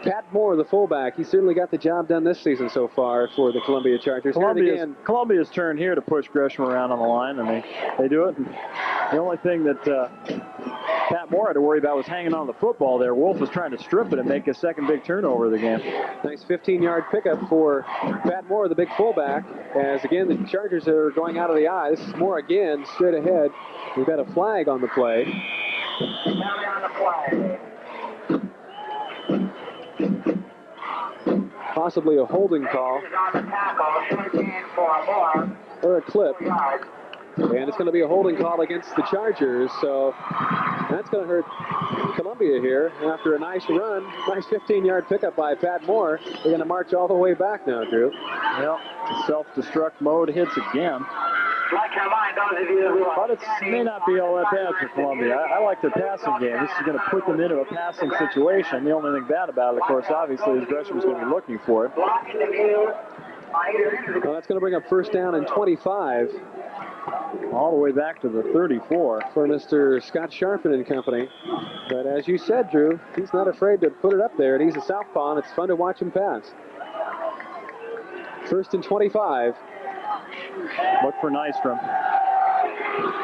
Pat Moore, the fullback. He certainly got the job done this season so far for the Columbia Chargers. Columbia's turn here to push Gresham around on the line, and they do it. And the only thing that Pat Moore had to worry about was hanging on the football there. Wolf was trying to strip it and make his second big turnover of the game. Nice 15-yard pickup for Pat Moore, the big fullback, as again the Chargers are going out of the eye. This is Moore again, straight ahead. We've got a flag on the play. Possibly a holding call or a clip. And it's going to be a holding call against the Chargers, so that's going to hurt Columbia here. After a nice run, nice 15-yard pickup by Pat Moore, they're going to march all the way back now, Drew. Well, self-destruct mode hits again. But it may not be all that bad for Columbia. I like their passing game. This is going to put them into a passing situation. The only thing bad about it, of course, obviously, is Gresham is going to be looking for it. Well, that's going to bring up first down and 25. All the way back to the 34. For Mr. Scott Sharpen and company. But as you said, Drew, he's not afraid to put it up there, and he's a southpaw, and it's fun to watch him pass. First and 25. Look for Nystrom.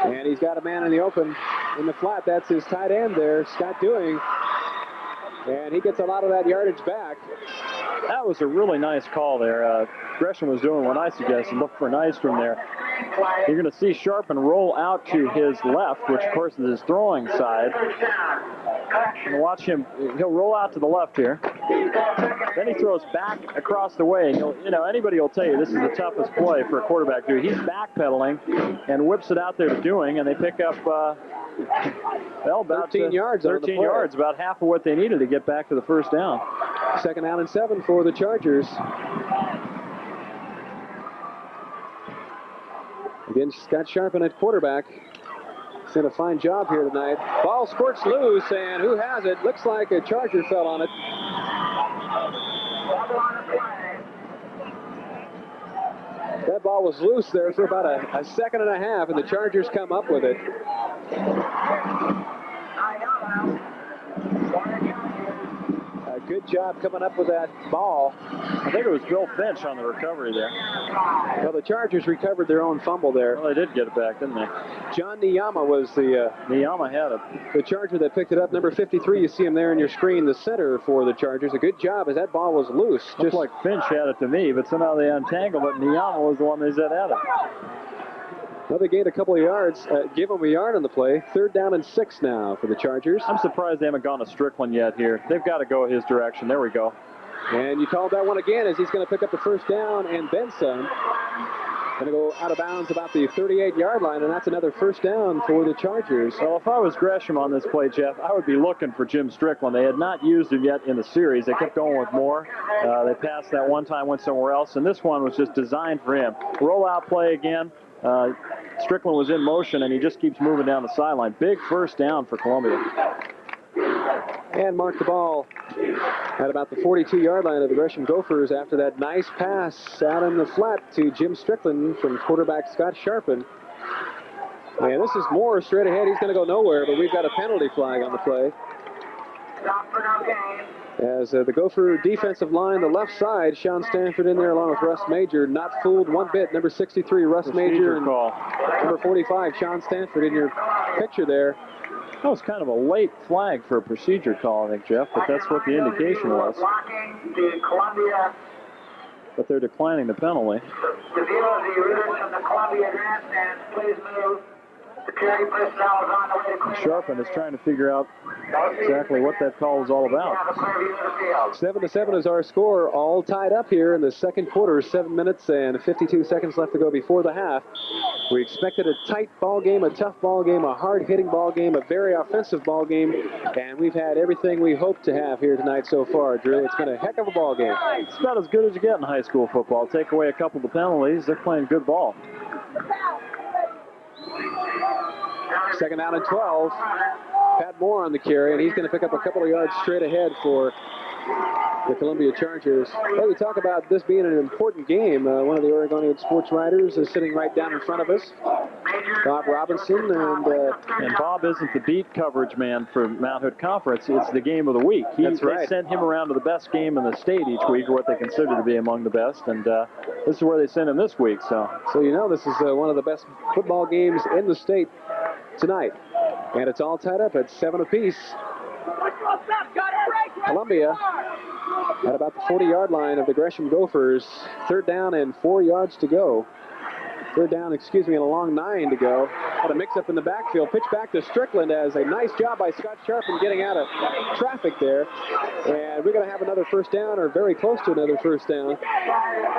And he's got a man in the open in the flat. That's his tight end there, Scott Dewing. And he gets a lot of that yardage back. That was a really nice call there. Gresham was doing what I suggested. Look for Nystrom there. You're going to see Sharpen roll out to his left, which of course is his throwing side. And watch him. He'll roll out to the left here. Then he throws back across the way. And anybody will tell you this is the toughest play for a quarterback to do. He's backpedaling and whips it out there to Dewing, and they pick up about 13 yards. 13 yards, about half of what they needed to get back to the first down. Second down and 7 for the Chargers. Again, Scott Sharpen at quarterback. He's done a fine job here tonight. Ball squirts loose, and who has it? Looks like a Charger fell on it. That ball was loose there for about a second and a half, and the Chargers come up with it. A good job coming up with that ball. I think it was Bill Finch on the recovery there. Well, the Chargers recovered their own fumble there. Well, they did get it back, didn't they? John Niyama was the Niyama had it. The Charger that picked it up. Number 53, you see him there on your screen, the center for the Chargers. A good job as that ball was loose. Just like Finch had it to me, but somehow they untangled it. Niyama was the one they said had it. Well, they gained a couple of yards. Give them a yard on the play. Third down and 6 now for the Chargers. I'm surprised they haven't gone to Strickland yet here. They've got to go his direction. There we go. And you called that one again as he's going to pick up the first down and then some. Going to go out of bounds about the 38-yard line, and that's another first down for the Chargers. Well, if I was Gresham on this play, Jeff, I would be looking for Jim Strickland. They had not used him yet in the series. They kept going with Moore. They passed that one time, went somewhere else, and this one was just designed for him. Rollout play again. Strickland was in motion, and he just keeps moving down the sideline. Big first down for Columbia. And marked the ball at about the 42-yard line of the Gresham Gophers after that nice pass out in the flat to Jim Strickland from quarterback Scott Sharpen. And this is Moore straight ahead. He's going to go nowhere, but we've got a penalty flag on the play. As the Gopher defensive line, the left side, Sean Stanford in there along with Russ Major, not fooled one bit. Number 63, Russ Major, and number 45, Sean Stanford in your picture there. That was kind of a late flag for a procedure call, I think, Jeff, but that's what the indication was. But they're declining the penalty. The viewers, the readers from the Columbia grandstand, please move. Security personnel is on the way to clear. Sharpen is trying to figure out exactly what that call is all about. 7-7 is our score, all tied up here in the second quarter. 7 minutes and 52 seconds left to go before the half. We expected a tight ball game, a tough ball game, a hard-hitting ball game, a very offensive ball game, and we've had everything we hoped to have here tonight so far, Drew. It's been a heck of a ball game. It's about as good as you get in high school football. Take away a couple of the penalties, they're playing good ball. Second down and 12. Pat Moore on the carry, and he's going to pick up a couple of yards straight ahead for the Columbia Chargers. Well, we talk about this being an important game. One of the Oregonian sports writers is sitting right down in front of us, Bob Robinson, and Bob isn't the beat coverage man for Mount Hood Conference. It's the game of the week. That's right. They send him around to the best game in the state each week, or what they consider to be among the best, and this is where they send him this week. So you know this is one of the best football games in the state tonight, and it's all tied up at 7 apiece. Columbia at about the 40-yard line of the Gresham Gophers. Third down and 4 yards to go. Third down, and a long 9 to go. Got a mix-up in the backfield. Pitch back to Strickland as a nice job by Scott Sharpen getting out of traffic there. And we're going to have another first down, or very close to another first down.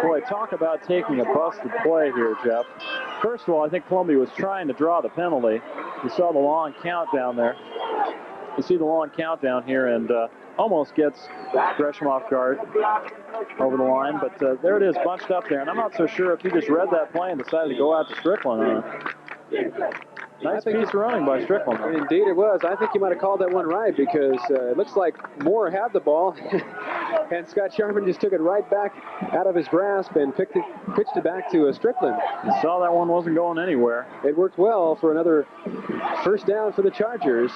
Boy, talk about taking a busted play here, Jeff. First of all, I think Columbia was trying to draw the penalty. You saw the long countdown there. You see the long countdown here, and almost gets Gresham off guard over the line, but there it is, bunched up there, and I'm not so sure if he just read that play and decided to go out to Strickland. Nice piece of running by Strickland. Indeed it was. I think you might have called that one right, because it looks like Moore had the ball, and Scott Sharpen just took it right back out of his grasp and pitched it back to Strickland. You saw that one wasn't going anywhere. It worked well for another first down for the Chargers.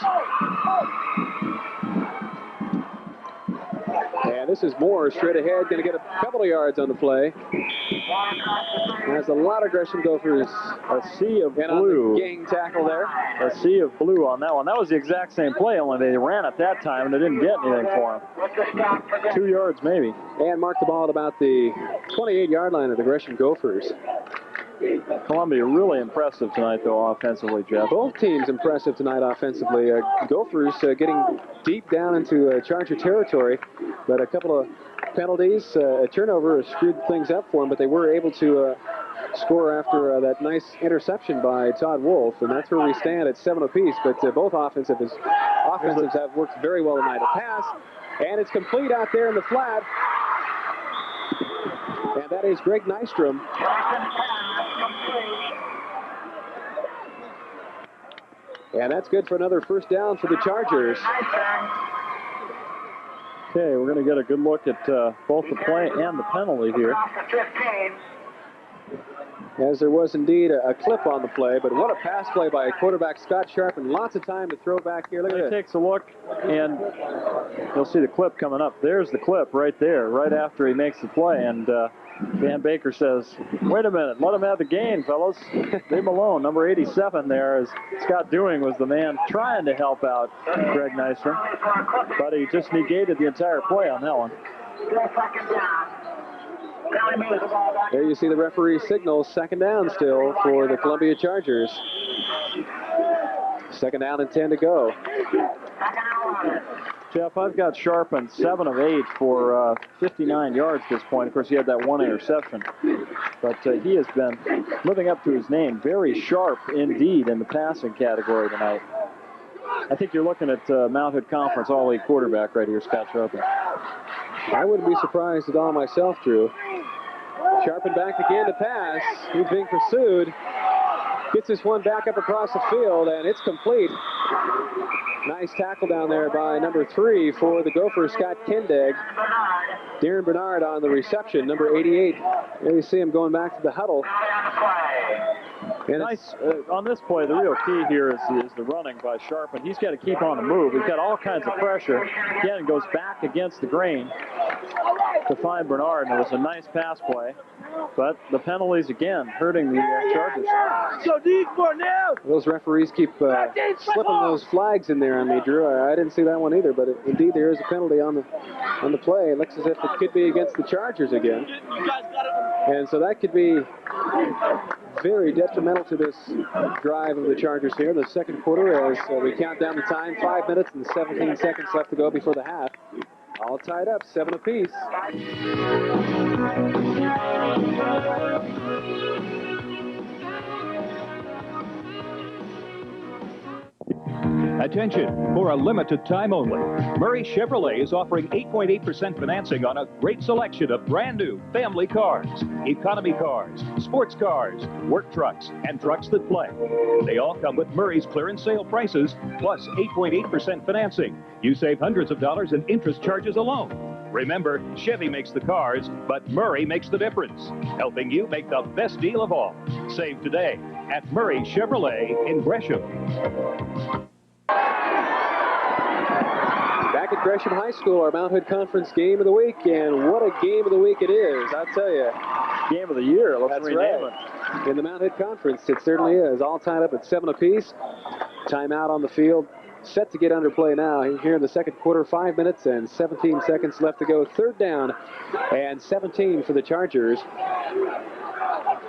And this is Moore straight ahead, going to get a couple of yards on the play. There's a lot of Gresham Gophers. A sea of and blue. On the gang tackle there. A sea of blue on that one. That was the exact same play, only they ran it that time and they didn't get anything for him. 2 yards maybe. And marked the ball at about the 28-yard line of the Gresham Gophers. Columbia really impressive tonight, though, offensively, Jeff. Both teams impressive tonight offensively. Gophers getting deep down into Charger territory, but a couple of penalties, a turnover screwed things up for them, but they were able to score after that nice interception by Todd Wolf, and that's where we stand at 7 apiece, but both offensives have worked very well tonight. A pass, and it's complete out there in the flat, and that is Greg Nystrom. And that's good for another first down for the Chargers. Okay, we're going to get a good look at both the play and the penalty here. As there was indeed a clip on the play, but what a pass play by quarterback Scott Sharpen. Lots of time to throw back here. Look at He this. takes a look, and you'll see the clip coming up. There's the clip right there, right after he makes the play, and Van Baker says, wait a minute, let him have the gain, fellas. Leave him alone. Number 87 there, as Scott Dewing was the man trying to help out Greg Nystrom, but he just negated the entire play on that one. There you see the referee signal, second down still for the Columbia Chargers. Second down and 10 to go. Jeff, I've got Sharpen 7 of 8 for 59 yards at this point. Of course, he had that one interception. But he has been living up to his name. Very sharp indeed in the passing category tonight. I think you're looking at Mount Hood Conference All-League quarterback right here, Scott Sharpen. I wouldn't be surprised at all myself, Drew. Sharpen back again to pass. He's being pursued. Gets this one back up across the field, and it's complete. Nice tackle down there by number 3 for the Gophers, Scott Kendag. Darren Bernard on the reception, number 88. There you see him going back to the huddle. And nice. On this play, the real key here is the running by Sharpen. He's got to keep on the move. He's got all kinds of pressure. Again, goes back against the grain to find Bernard, and it was a nice pass play. But the penalties, again, hurting the Chargers. So deep for now. Those referees keep slipping those flags in there on me, Drew. I didn't see that one either, but indeed there is a penalty on the play. It looks as if it could be against the Chargers again. And so that could be very detrimental to this drive of the Chargers here in the second quarter as we count down the time. 5 minutes and 17 seconds left to go before the half. All tied up, 7 apiece. Attention, for a limited time only, Murray Chevrolet is offering 8.8% financing on a great selection of brand new family cars, economy cars, sports cars, work trucks, and trucks that play. They all come with Murray's clearance sale prices, plus 8.8% financing. You save hundreds of dollars in interest charges alone. Remember, Chevy makes the cars, but Murray makes the difference, helping you make the best deal of all. Save today at Murray Chevrolet in Gresham. Back at Gresham High School, our Mount Hood Conference game of the week, and what a game of the week it is, I'll tell you. Game of the year. Let's That's rename right. it. In the Mount Hood Conference, it certainly is. All tied up at 7 apiece. Timeout on the field. Set to get under play now. Here in the second quarter, 5 minutes and 17 seconds left to go. Third down and 17 for the Chargers.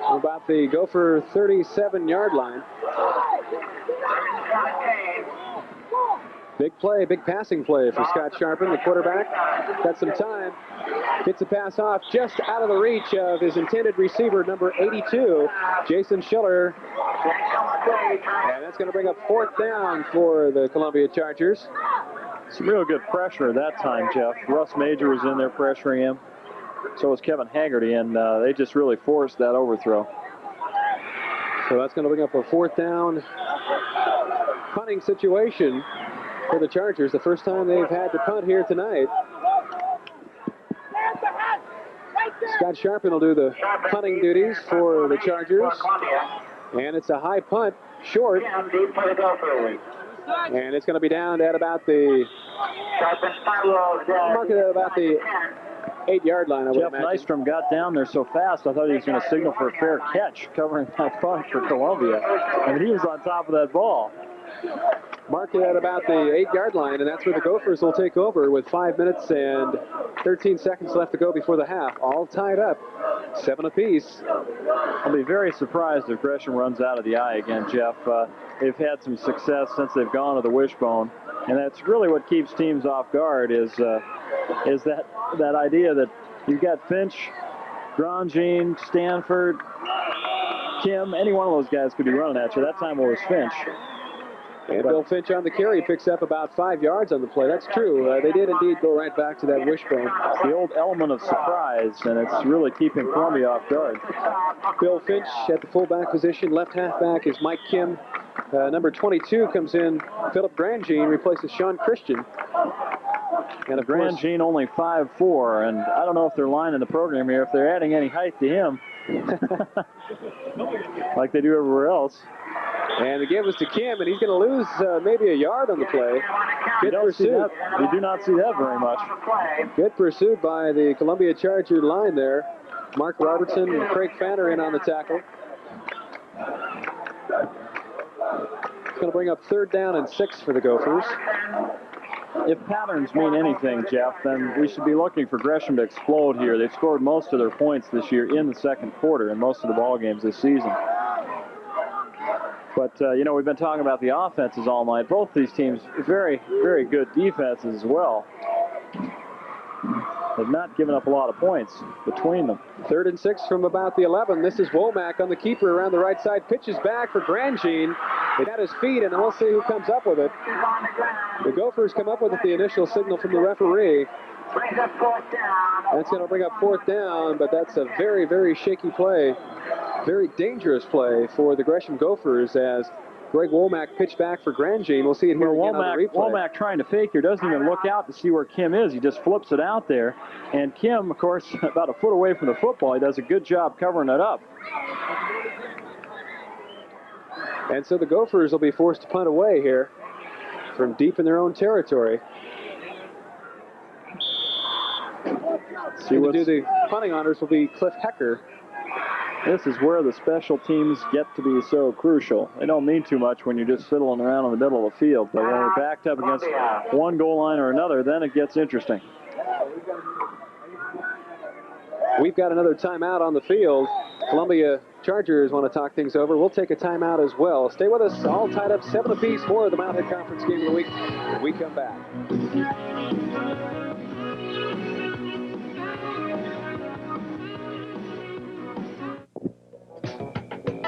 About the Gopher 37-yard line. Big play, big passing play for Scott Sharpen, the quarterback. Got some time. Gets a pass off just out of the reach of his intended receiver, number 82, Jason Schiller. And that's going to bring up fourth down for the Columbia Chargers. Some real good pressure at that time, Jeff. Russ Major was in there pressuring him. So was Kevin Haggerty, and they just really forced that overthrow. So that's going to bring up a fourth down punting situation for the Chargers. The first time they've had to punt here tonight. Scott Sharpen will do the punting duties for the Chargers. And it's a high punt, short. And it's going to be down at about the, mark it at about the 8-yard line, I would Jeff imagine. Nystrom got down there so fast, I thought he was going to signal for a fair catch, covering that punt for Columbia. I mean, he was on top of that ball. Mark it at about the 8-yard line, and that's where the Gophers will take over with 5 minutes and 13 seconds left to go before the half. All tied up, 7 apiece. I'll be very surprised if Gresham runs out of the eye again, Jeff. They've had some success since they've gone to the wishbone, and that's really what keeps teams off guard is that idea that you've got Finch, Grandjean, Stanford, Kim, any one of those guys could be running at you. That time it was Finch. And Bill Finch on the carry picks up about 5 yards on the play. That's true. They did indeed go right back to that wishbone. It's the old element of surprise, and it's really keeping Columbia off guard. Bill Finch at the fullback position. Left halfback is Mike Kim. Number 22 comes in. Philip Grandjean replaces Sean Christian. And of course, Grandjean only 5'4", and I don't know if they're lining the program here, if they're adding any height to him, like they do everywhere else. And the give was to Kim, and he's going to lose maybe a yard on the play. Good pursuit. You do not see that very much. Good pursuit by the Columbia Charger line there. Mark Robertson and Craig Fanner in on the tackle. It's going to bring up third down and 6 for the Gophers. If patterns mean anything, Jeff, then we should be looking for Gresham to explode here. They've scored most of their points this year in the second quarter in most of the ball games this season. But, you know, we've been talking about the offenses all night. Both these teams, very, very good defenses as well. They've not given up a lot of points between them. 3rd and 6 from about the 11. This is Womack on the keeper around the right side. Pitches back for Grandjean. It had his feet, and we'll see who comes up with it. The Gophers come up with it, the initial signal from the referee. That's going to bring up fourth down, but that's a very, very shaky play. Very dangerous play for the Gresham Gophers as Greg Womack pitched back for Grandjean. We'll see it here again on the replay. Womack trying to fake here, doesn't even look out to see where Kim is. He just flips it out there. And Kim, of course, about a foot away from the football. He does a good job covering it up. And so the Gophers will be forced to punt away here from deep in their own territory. To do the punting honors will be Cliff Hecker. This is where the special teams get to be so crucial. They don't mean too much when you're just fiddling around in the middle of the field, but when you're backed up against one goal line or another, then it gets interesting. We've got another timeout on the field. Columbia Chargers want to talk things over. We'll take a timeout as well. Stay with us. All tied up 7 apiece. More of the Mount Hood Conference game of the week when we come back.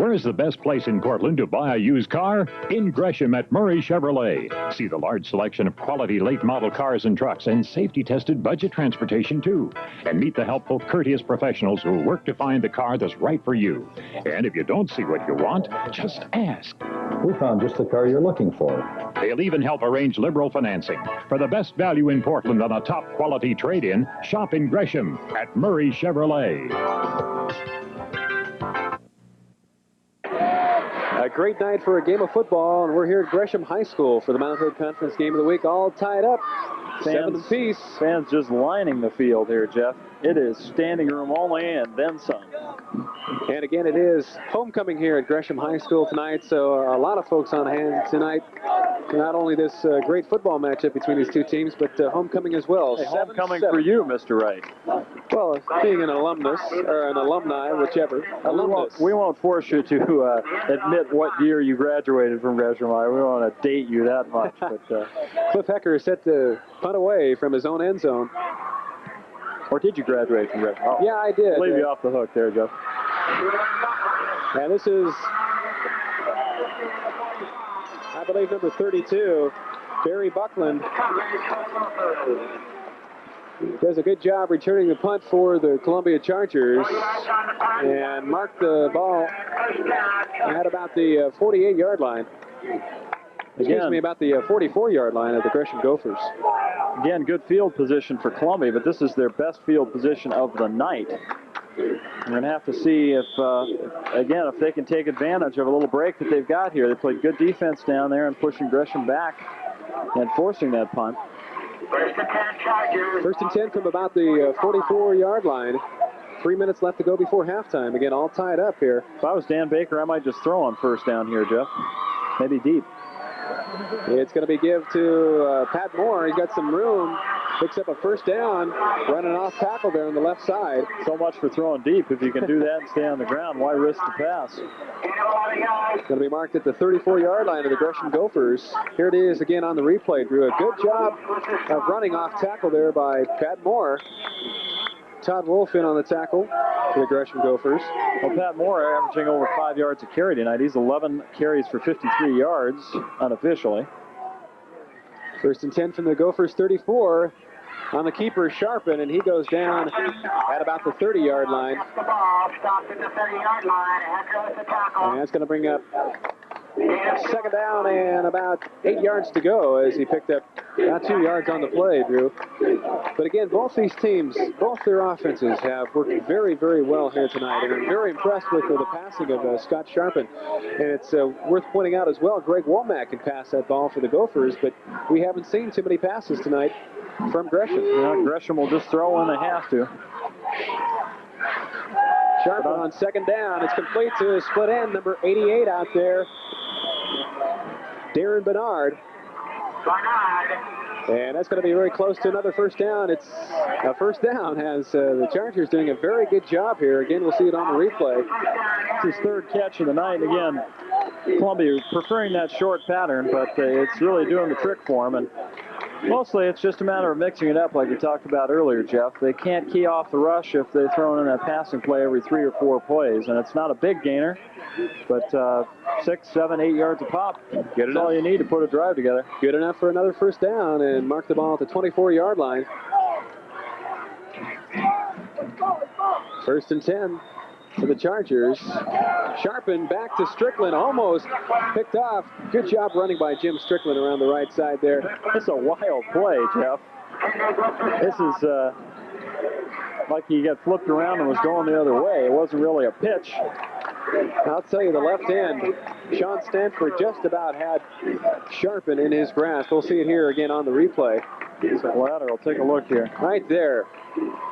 Where's the best place in Portland to buy a used car? In Gresham at Murray Chevrolet. See the large selection of quality late model cars and trucks and safety-tested budget transportation, too. And meet the helpful, courteous professionals who work to find the car that's right for you. And if you don't see what you want, just ask. We found just the car you're looking for. They'll even help arrange liberal financing. For the best value in Portland on a top-quality trade-in, shop in Gresham at Murray Chevrolet. A great night for a game of football, and we're here at Gresham High School for the Mount Hood Conference Game of the Week, all tied up. Seven apiece. Fans just lining the field here, Jeff. It is standing room only and then some. And again, it is homecoming here at Gresham High School tonight, so a lot of folks on hand tonight. Not only this great football matchup between these two teams, but homecoming as well. Hey, homecoming for you, Mr. Wright. Well, being an alumnus, or an alumni, whichever. We won't force you to admit what year you graduated from Gresham High. We don't want to date you that much. But Cliff Hecker is set to punt away from his own end zone. Or did you graduate from Gresham? Oh, yeah, I did. Leave you off the hook there, Jeff. And this is, I believe, number 32, Barry Buckland. Does a good job returning the punt for the Columbia Chargers and marked the ball at about the 48-yard line. Excuse me, about the 44-yard line of the Gresham Gophers. Again, good field position for Columbia, but this is their best field position of the night. We're going to have to see if, again, if they can take advantage of a little break that they've got here. They played good defense down there and pushing Gresham back and forcing that punt. First and 10 from about the 44-yard line. 3 minutes left to go before halftime. Again, all tied up here. If I was Dan Baker, I might just throw on first down here, Jeff. Maybe deep. It's going to be give to Pat Moore. He's got some room. Picks up a first down. Running off tackle there on the left side. So much for throwing deep. If you can do that and stay on the ground, why risk the pass? It's going to be marked at the 34-yard line of the Gresham Gophers. Here it is again on the replay, Drew. A good job of running off tackle there by Pat Moore. Todd Wolf in on the tackle for the Gresham Gophers. Well, Pat Moore averaging over 5 yards a carry tonight. He's 11 carries for 53 yards unofficially. First and 10 from the Gophers 34 on the keeper Sharpen, and he goes down at about the 30-yard line. And that's going to bring up second down and about 8 yards to go as he picked up about 2 yards on the play, Drew. But again, both these teams, both their offenses have worked very, very well here tonight. And I'm very impressed with the passing of Scott Sharpen. And it's worth pointing out as well, Greg Womack can pass that ball for the Gophers, but we haven't seen too many passes tonight from Gresham. Yeah, Gresham will just throw when they have to. Sharpen on second down. It's complete to his split end, number 88 out there, Darren Bernard. And that's going to be very close to another first down. It's a first down as the Chargers doing a very good job here. Again, we'll see it on the replay. It's his third catch of the night. Again, Columbia preferring that short pattern, but it's really doing the trick for him. And mostly it's just a matter of mixing it up like you talked about earlier, Jeff. They can't key off the rush if they throw in that passing play every 3 or 4 plays. And it's not a big gainer, but 6, 7, 8 yards a pop. That's all you need to put a drive together. Good enough for another first down and mark the ball at the 24-yard line. First and 10 for the Chargers. Sharpen back to Strickland, almost picked off. Good job running by Jim Strickland around the right side there. It's a wild play, Jeff. This is like he got flipped around and was going the other way. It wasn't really a pitch. I'll tell you, the left end, Sean Stanford just about had Sharpen in his grasp. We'll see it here again on the replay. Lateral, take a look here. Right there.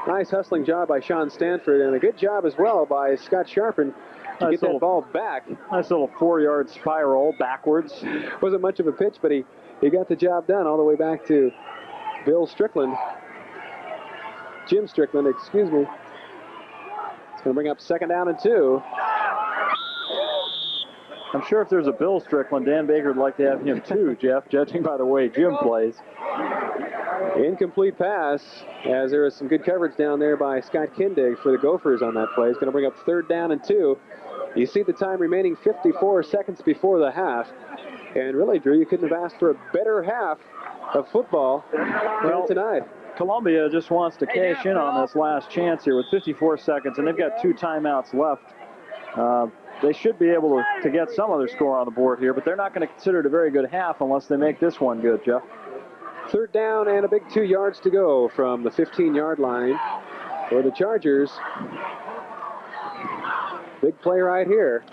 Nice hustling job by Sean Stanford, and a good job as well by Scott Sharpen to get that ball back. Nice little 4-yard spiral backwards. Wasn't much of a pitch, but he got the job done all the way back to Bill Strickland. Jim Strickland, excuse me. It's going to bring up second down and 2. I'm sure if there's a Bill Strickland, Dan Baker would like to have him too, Jeff, judging by the way Jim plays. Incomplete pass, as there was some good coverage down there by Scott Kindig for the Gophers on that play. It's going to bring up third down and 2. You see the time remaining 54 seconds before the half. And really, Drew, you couldn't have asked for a better half of football tonight. Columbia just wants to cash in on this last chance here with 54 seconds, and they've got 2 timeouts left. They should be able to get some other score on the board here, but they're not going to consider it a very good half unless they make this one good, Jeff. 3rd down and a big 2 yards to go from the 15-yard line for the Chargers. Big play right here.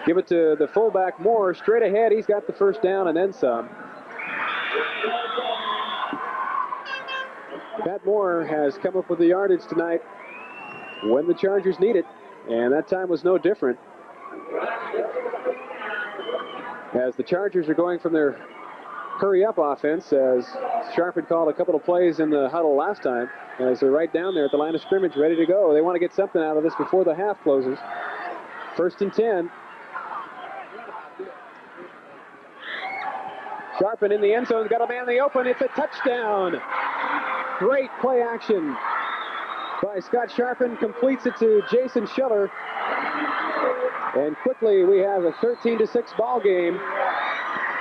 Give it to the fullback Moore. Straight ahead, he's got the first down and then some. Pat Moore has come up with the yardage tonight when the Chargers need it, and that time was no different. As the Chargers are going from their hurry-up offense, as Sharp had called a couple of plays in the huddle last time, as they're right down there at the line of scrimmage ready to go. They want to get something out of this before the half closes. 1st and 10. Sharpen in the end zone, got a man in the open. It's a touchdown. Great play action by Scott Sharpen. Completes it to Jason Schiller. And quickly we have a 13-6 ball game.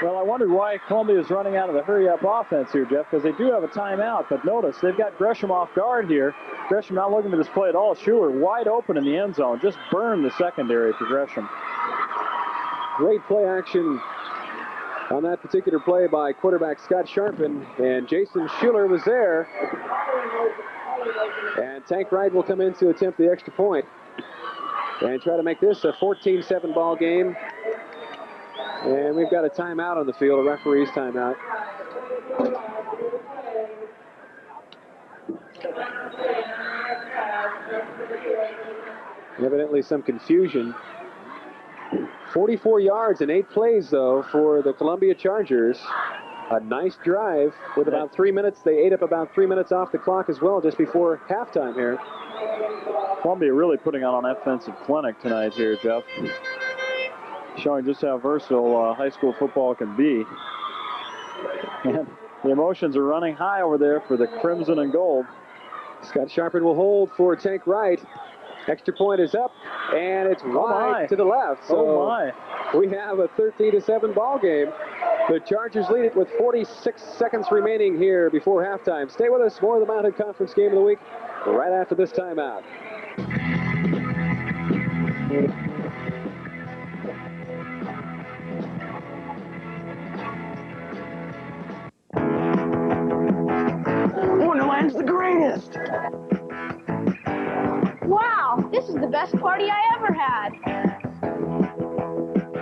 Well, I wondered why Columbia is running out of the hurry-up offense here, Jeff, because they do have a timeout. But notice, they've got Gresham off guard here. Gresham not looking for this play at all. Schuler wide open in the end zone. Just burned the secondary for Gresham. Great play action on that particular play by quarterback Scott Sharpen. And Jason Schuler was there. And Tank Wright will come in to attempt the extra point and try to make this a 14-7 ball game. And we've got a timeout on the field, a referee's timeout. Evidently some confusion. 44 yards and 8 plays, though, for the Columbia Chargers. A nice drive with about 3 minutes. They ate up about 3 minutes off the clock as well just before halftime here. Columbia really putting on an offensive clinic tonight here, Jeff. Showing just how versatile high school football can be. And the emotions are running high over there for the Crimson and Gold. Scott Sharpen will hold for Tank Wright. Extra point is up, and it's wide to the left. So we have a 13-7 ball game. The Chargers lead it with 46 seconds remaining here before halftime. Stay with us. More of the Mount Hood Conference Game of the Week right after this timeout. Wonderland's the greatest. Wow, this is the best party I ever had.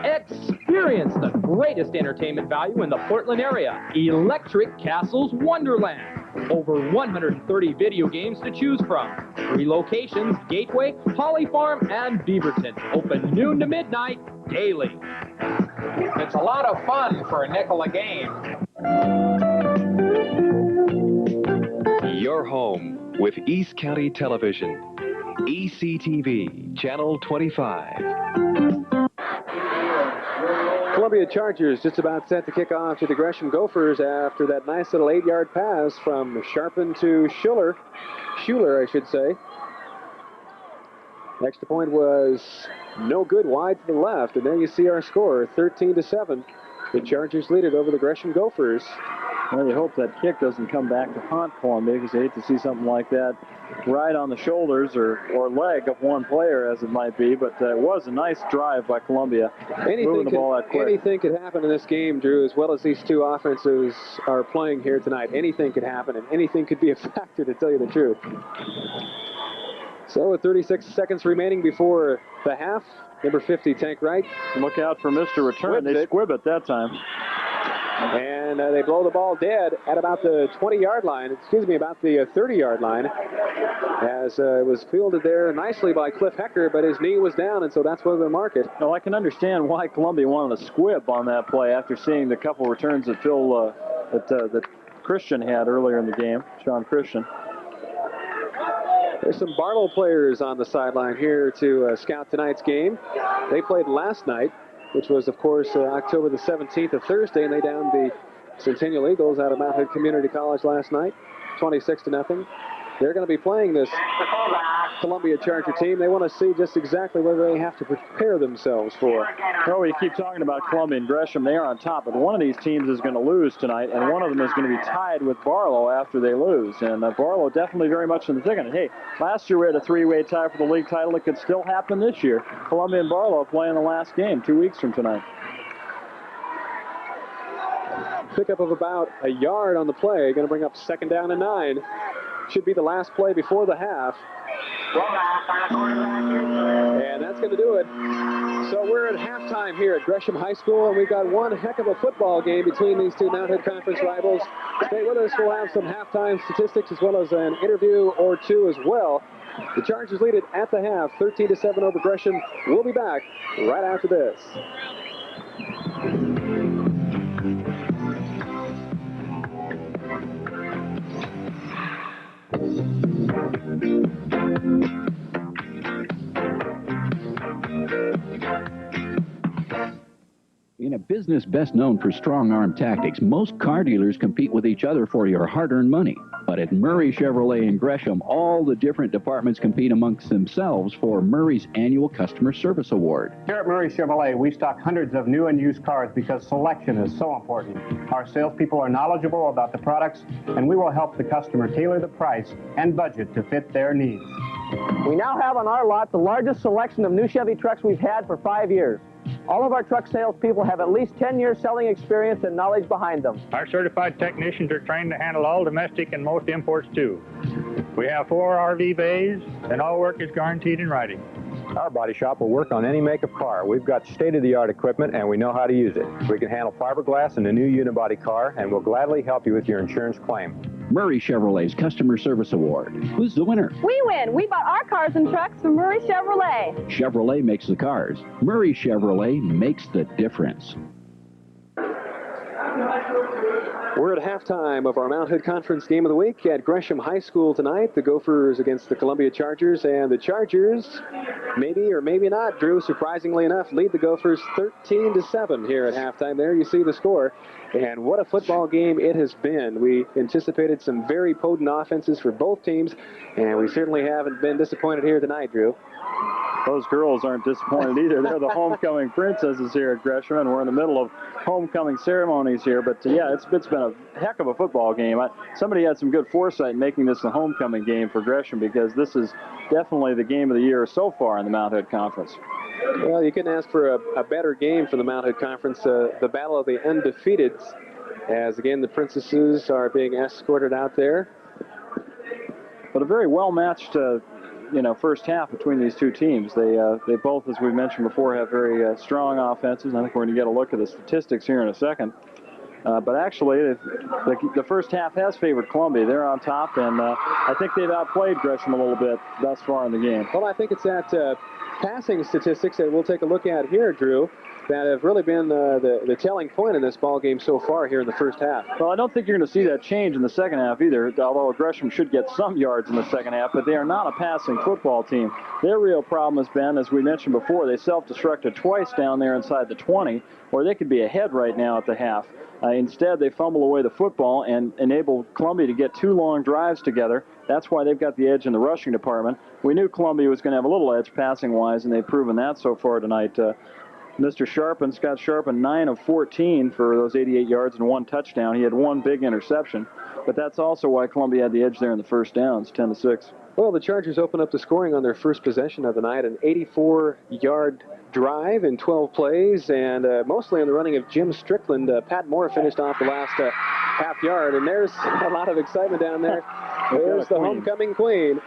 Experience the greatest entertainment value in the Portland area. Electric Castles Wonderland. Over 130 video games to choose from. 3 locations, Gateway, Holly Farm, and Beaverton. Open noon to midnight daily. It's a lot of fun for a nickel a game. Your home with East County Television. ECTV, Channel 25. Columbia Chargers just about set to kick off to the Gresham Gophers after that nice little 8-yard pass from Sharpen to Schuler, I should say. Extra point was no good, wide to the left, and there you see our score, 13-7. The Chargers lead it over the Gresham Gophers. Well, you hope that kick doesn't come back to haunt Columbia, because you hate to see something like that right on the shoulders or leg of one player, as it might be. But it was a nice drive by Columbia, moving the ball that quick. Anything could happen in this game, Drew, as well as these two offenses are playing here tonight. Anything could happen, and anything could be a factor, to tell you the truth. So with 36 seconds remaining before the half, number 50, Tank Wright. Look out for Mr. Return. They squib it that time. And they blow the ball dead at about the 20-yard line, about the 30-yard line, as it was fielded there nicely by Cliff Hecker, but his knee was down, and so that's where they mark it. Well, I can understand why Columbia wanted a squib on that play after seeing the couple returns that that Christian had earlier in the game, Sean Christian. There's some Barlow players on the sideline here to scout tonight's game. They played last night, which was, of course, October the 17th, a Thursday, and they downed the Centennial Eagles out of Mount Hood Community College last night, 26-0. They're going to be playing this Columbia Charger team. They want to see just exactly what they have to prepare themselves for. Well, we keep talking about Columbia and Gresham. They are on top, but one of these teams is going to lose tonight, and one of them is going to be tied with Barlow after they lose. And Barlow definitely very much in the thick of it. Hey, last year we had a three-way tie for the league title. It could still happen this year. Columbia and Barlow playing the last game 2 weeks from tonight. Pickup of about a yard on the play. Going to bring up 2nd down and 9. Should be the last play before the half. And that's going to do it. So we're at halftime here at Gresham High School, and we've got one heck of a football game between these two Mount Hood Conference rivals. Stay with us. We'll have some halftime statistics as well as an interview or two as well. The Chargers lead it at the half, 13-7 over Gresham. We'll be back right after this. In a business best known for strong-arm tactics, most car dealers compete with each other for your hard-earned money. But at Murray Chevrolet in Gresham, all the different departments compete amongst themselves for Murray's annual Customer Service Award. Here at Murray Chevrolet, we stock hundreds of new and used cars because selection is so important. Our salespeople are knowledgeable about the products, and we will help the customer tailor the price and budget to fit their needs. We now have on our lot the largest selection of new Chevy trucks we've had for 5 years. All of our truck salespeople have at least 10 years selling experience and knowledge behind them. Our certified technicians are trained to handle all domestic and most imports too. We have 4 RV bays, and all work is guaranteed in writing. Our body shop will work on any make of car. We've got state-of-the-art equipment, and we know how to use it. We can handle fiberglass in a new unibody car, and we'll gladly help you with your insurance claim. Murray Chevrolet's Customer Service Award. Who's the winner? We win. We bought our cars and trucks from Murray Chevrolet. Chevrolet makes the cars. Murray Chevrolet makes the difference. We're at halftime of our Mount Hood Conference Game of the Week at Gresham High School tonight. The Gophers against the Columbia Chargers, and the Chargers, maybe or maybe not, Drew, surprisingly enough, lead the Gophers 13-7 here at halftime. There you see the score, and what a football game it has been. We anticipated some very potent offenses for both teams, and we certainly haven't been disappointed here tonight, Drew. Those girls aren't disappointed either. They're the homecoming princesses here at Gresham, and we're in the middle of homecoming ceremonies here. But, yeah, it's been a heck of a football game. Somebody had some good foresight in making this a homecoming game for Gresham, because this is definitely the game of the year so far in the Mount Hood Conference. Well, you couldn't ask for a better game for the Mount Hood Conference. The battle of the undefeateds, as, again, the princesses are being escorted out there. But a very well-matched first half between these two teams. They both, as we mentioned before, have very strong offenses. I think we're going to get a look at the statistics here in a second. But actually, the first half has favored Columbia. They're on top, and I think they've outplayed Gresham a little bit thus far in the game. Well, I think it's that passing statistics that we'll take a look at here, Drew, that have really been the telling point in this ball game so far here in the first half. Well, I don't think you're going to see that change in the second half either, although Gresham should get some yards in the second half, but they are not a passing football team. Their real problem has been, as we mentioned before, they self-destructed twice down there inside the 20, or they could be ahead right now at the half. Instead, they fumble away the football and enable Columbia to get 2 long drives together. That's why they've got the edge in the rushing department. We knew Columbia was going to have a little edge passing-wise, and they've proven that so far tonight. Mr. Sharpen, Scott Sharpen, 9 of 14 for those 88 yards and 1 touchdown. He had 1 big interception, but that's also why Columbia had the edge there in the first downs, 10-6. Well, the Chargers open up the scoring on their first possession of the night, an 84-yard drive in 12 plays, and mostly on the running of Jim Strickland. Pat Moore finished off the last half yard, and there's a lot of excitement down there. There's the homecoming queen.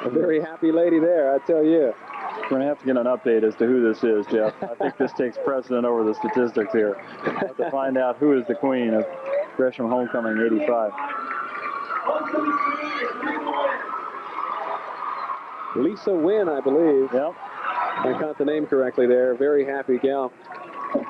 A very happy lady there, I tell you. We're going to have to get an update as to who this is, Jeff. I think this takes precedent over the statistics here. We'll have to find out who is the queen of Gresham Homecoming 85. Lisa Wynn, I believe. Yep. I caught the name correctly there. Very happy gal.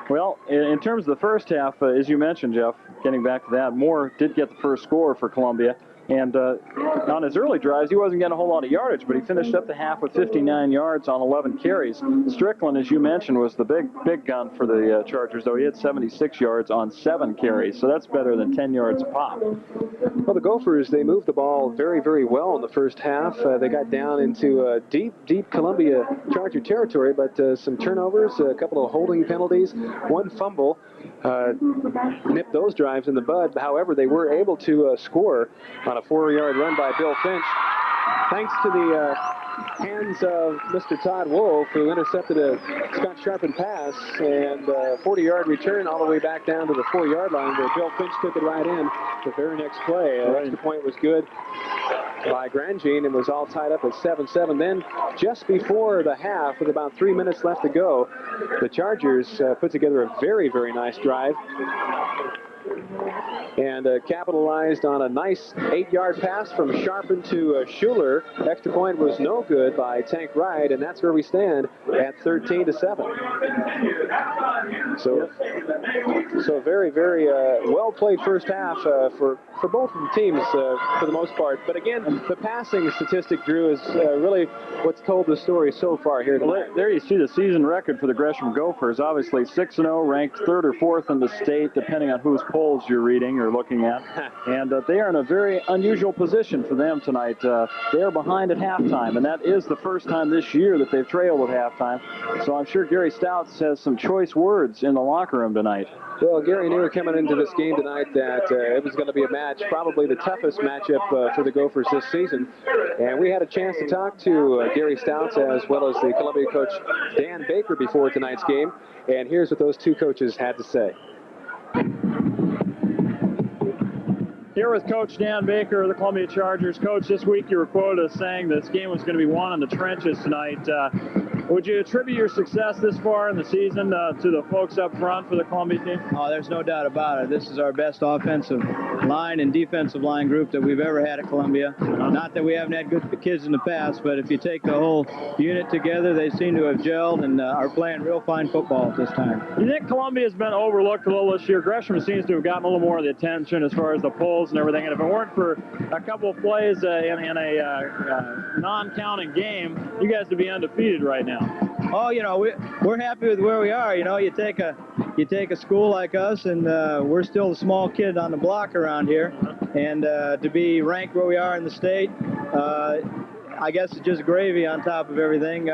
Well, in terms of the first half, as you mentioned, Jeff, getting back to that, Moore did get the first score for Columbia. And on his early drives, he wasn't getting a whole lot of yardage, but he finished up the half with 59 yards on 11 carries. Strickland, as you mentioned, was the big gun for the Chargers, though. He had 76 yards on 7 carries, so that's better than 10 yards a pop. Well, the Gophers, they moved the ball very, very well in the first half. They got down into deep Columbia Charger territory, but some turnovers, a couple of holding penalties, one fumble nipped those drives in the bud. However, they were able to score on a 4-yard run by Bill Finch, thanks to the hands of Mr. Todd Wolf, who intercepted a Scott Sharpen pass, and a 40-yard return all the way back down to the 4-yard line, where Bill Finch took it right in the very next play. The extra point was good by Grandjean and was all tied up at 7-7. Then, just before the half, with about 3 minutes left to go, the Chargers put together a very, very nice drive and capitalized on a nice 8-yard pass from Sharpen to Schuler. Extra point was no good by Tank Wright, and that's where we stand at 13-7. So very, very well played first half for both of the teams for the most part. But again, the passing statistic, Drew, is really what's told the story so far here tonight. Well, there you see the season record for the Gresham Gophers. Obviously 6-0, ranked 3rd or 4th in the state, depending on whose polls you're reading or looking at. And they are in a very unusual position for them tonight. They are behind at halftime, and that is the first time this year that they've trailed at halftime. So I'm sure Gary Stouts has some choice words in the locker room tonight. Well, Gary knew coming into this game tonight that it was going to be a match, probably the toughest matchup for the Gophers this season. And we had a chance to talk to Gary Stouts as well as the Columbia coach Dan Baker before tonight's game. And here's what those two coaches had to say. Here with Coach Dan Baker of the Columbia Chargers. Coach, this week you were quoted as saying this game was going to be won in the trenches tonight. Would you attribute your success this far in the season to the folks up front for the Columbia team? Oh, there's no doubt about it. This is our best offensive line and defensive line group that we've ever had at Columbia. Not that we haven't had good kids in the past, but if you take the whole unit together, they seem to have gelled and are playing real fine football at this time. You think Columbia's been overlooked a little this year? Gresham seems to have gotten a little more of the attention as far as the polls and everything, and if it weren't for a couple of plays in a non-counting game, you guys would be undefeated right now. Oh, you know, we're happy with where we are. You know, you take a school like us, and we're still the small kid on the block around here, and to be ranked where we are in the state, I guess it's just gravy on top of everything.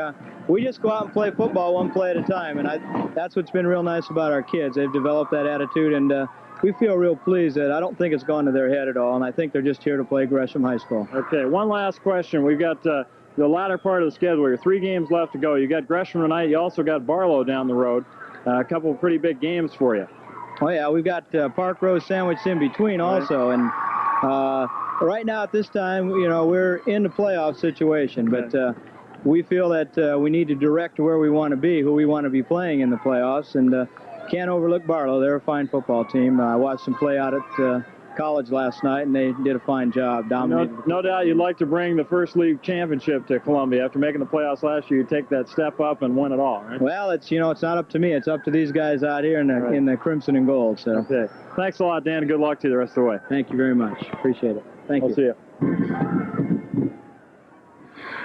We just go out and play football one play at a time, and that's what's been real nice about our kids. They've developed that attitude, and we feel real pleased that I don't think it's gone to their head at all, and I think they're just here to play Gresham High School. Okay, one last question. We've got the latter part of the schedule. Your 3 games left to go. You got Gresham tonight. You also got Barlow down the road. A couple of pretty big games for you. Oh, yeah, we've got Park Rose sandwiched in between also, and right now at this time, you know, we're in the playoff situation, but we feel that we need to direct where we want to be, who we want to be playing in the playoffs, and can't overlook Barlow. They're a fine football team. I watched them play out at college last night, and they did a fine job. Dominated. No doubt you'd like to bring the first league championship to Columbia. After making the playoffs last year, you take that step up and win it all, right? Well, it's not up to me. It's up to these guys out here in the crimson and gold. So. Okay. Thanks a lot, Dan. Good luck to you the rest of the way. Thank you very much. Appreciate it. Thank you. I'll see you.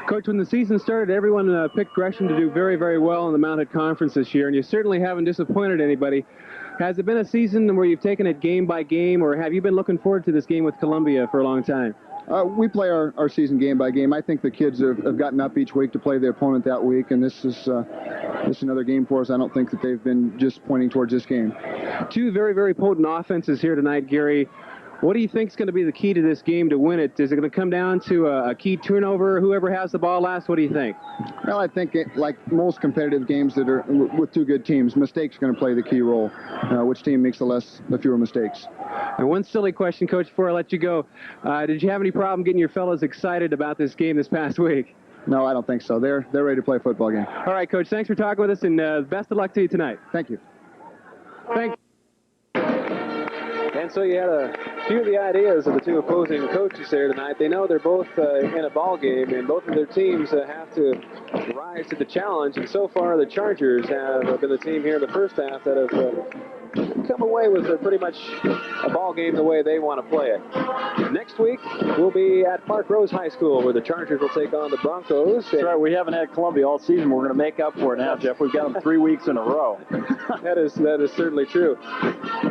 Coach, when the season started, everyone picked Gresham to do very, very well in the Mounted Conference this year, and you certainly haven't disappointed anybody. Has it been a season where you've taken it game by game, or have you been looking forward to this game with Columbia for a long time? We play our season game by game. I think the kids have gotten up each week to play their opponent that week, and this is another game for us. I don't think that they've been just pointing towards this game. 2 very, very potent offenses here tonight, Gary. What do you think is going to be the key to this game to win it? Is it going to come down to a key turnover? Whoever has the ball last, what do you think? Well, I think like most competitive games that are with 2 good teams, mistakes are going to play the key role. Which team makes the fewer mistakes? And one silly question, Coach, before I let you go. Did you have any problem getting your fellows excited about this game this past week? No, I don't think so. They're ready to play a football game. All right, Coach. Thanks for talking with us, and best of luck to you tonight. Thank you. Thank you. And so you had a few of the ideas of the 2 opposing coaches there tonight. They know they're both in a ball game, and both of their teams have to rise to the challenge. And so far, the Chargers have been the team here in the first half that have come away with pretty much a ball game the way they want to play it. Next week, we'll be at Park Rose High School, where the Chargers will take on the Broncos. That's right. We haven't had Columbia all season. We're going to make up for it now, Jeff. We've got them 3 weeks in a row. That is certainly true.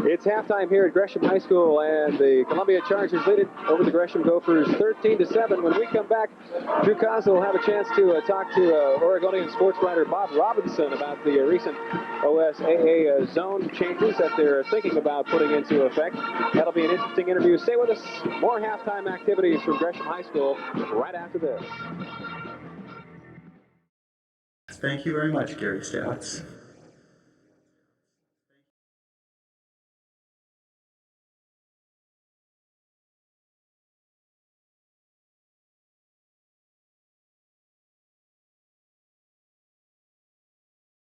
It's halftime here at Gresham High School, and the Columbia Chargers lead it over the Gresham Gophers 13-7. When we come back, Drew Koza will have a chance to talk to Oregonian sports writer Bob Robinson about the recent OSAA zone changes that they're thinking about putting into effect. That'll be an interesting interview. Stay with us. More halftime activities from Gresham High School right after this. Thank you very much, Gary Stouts.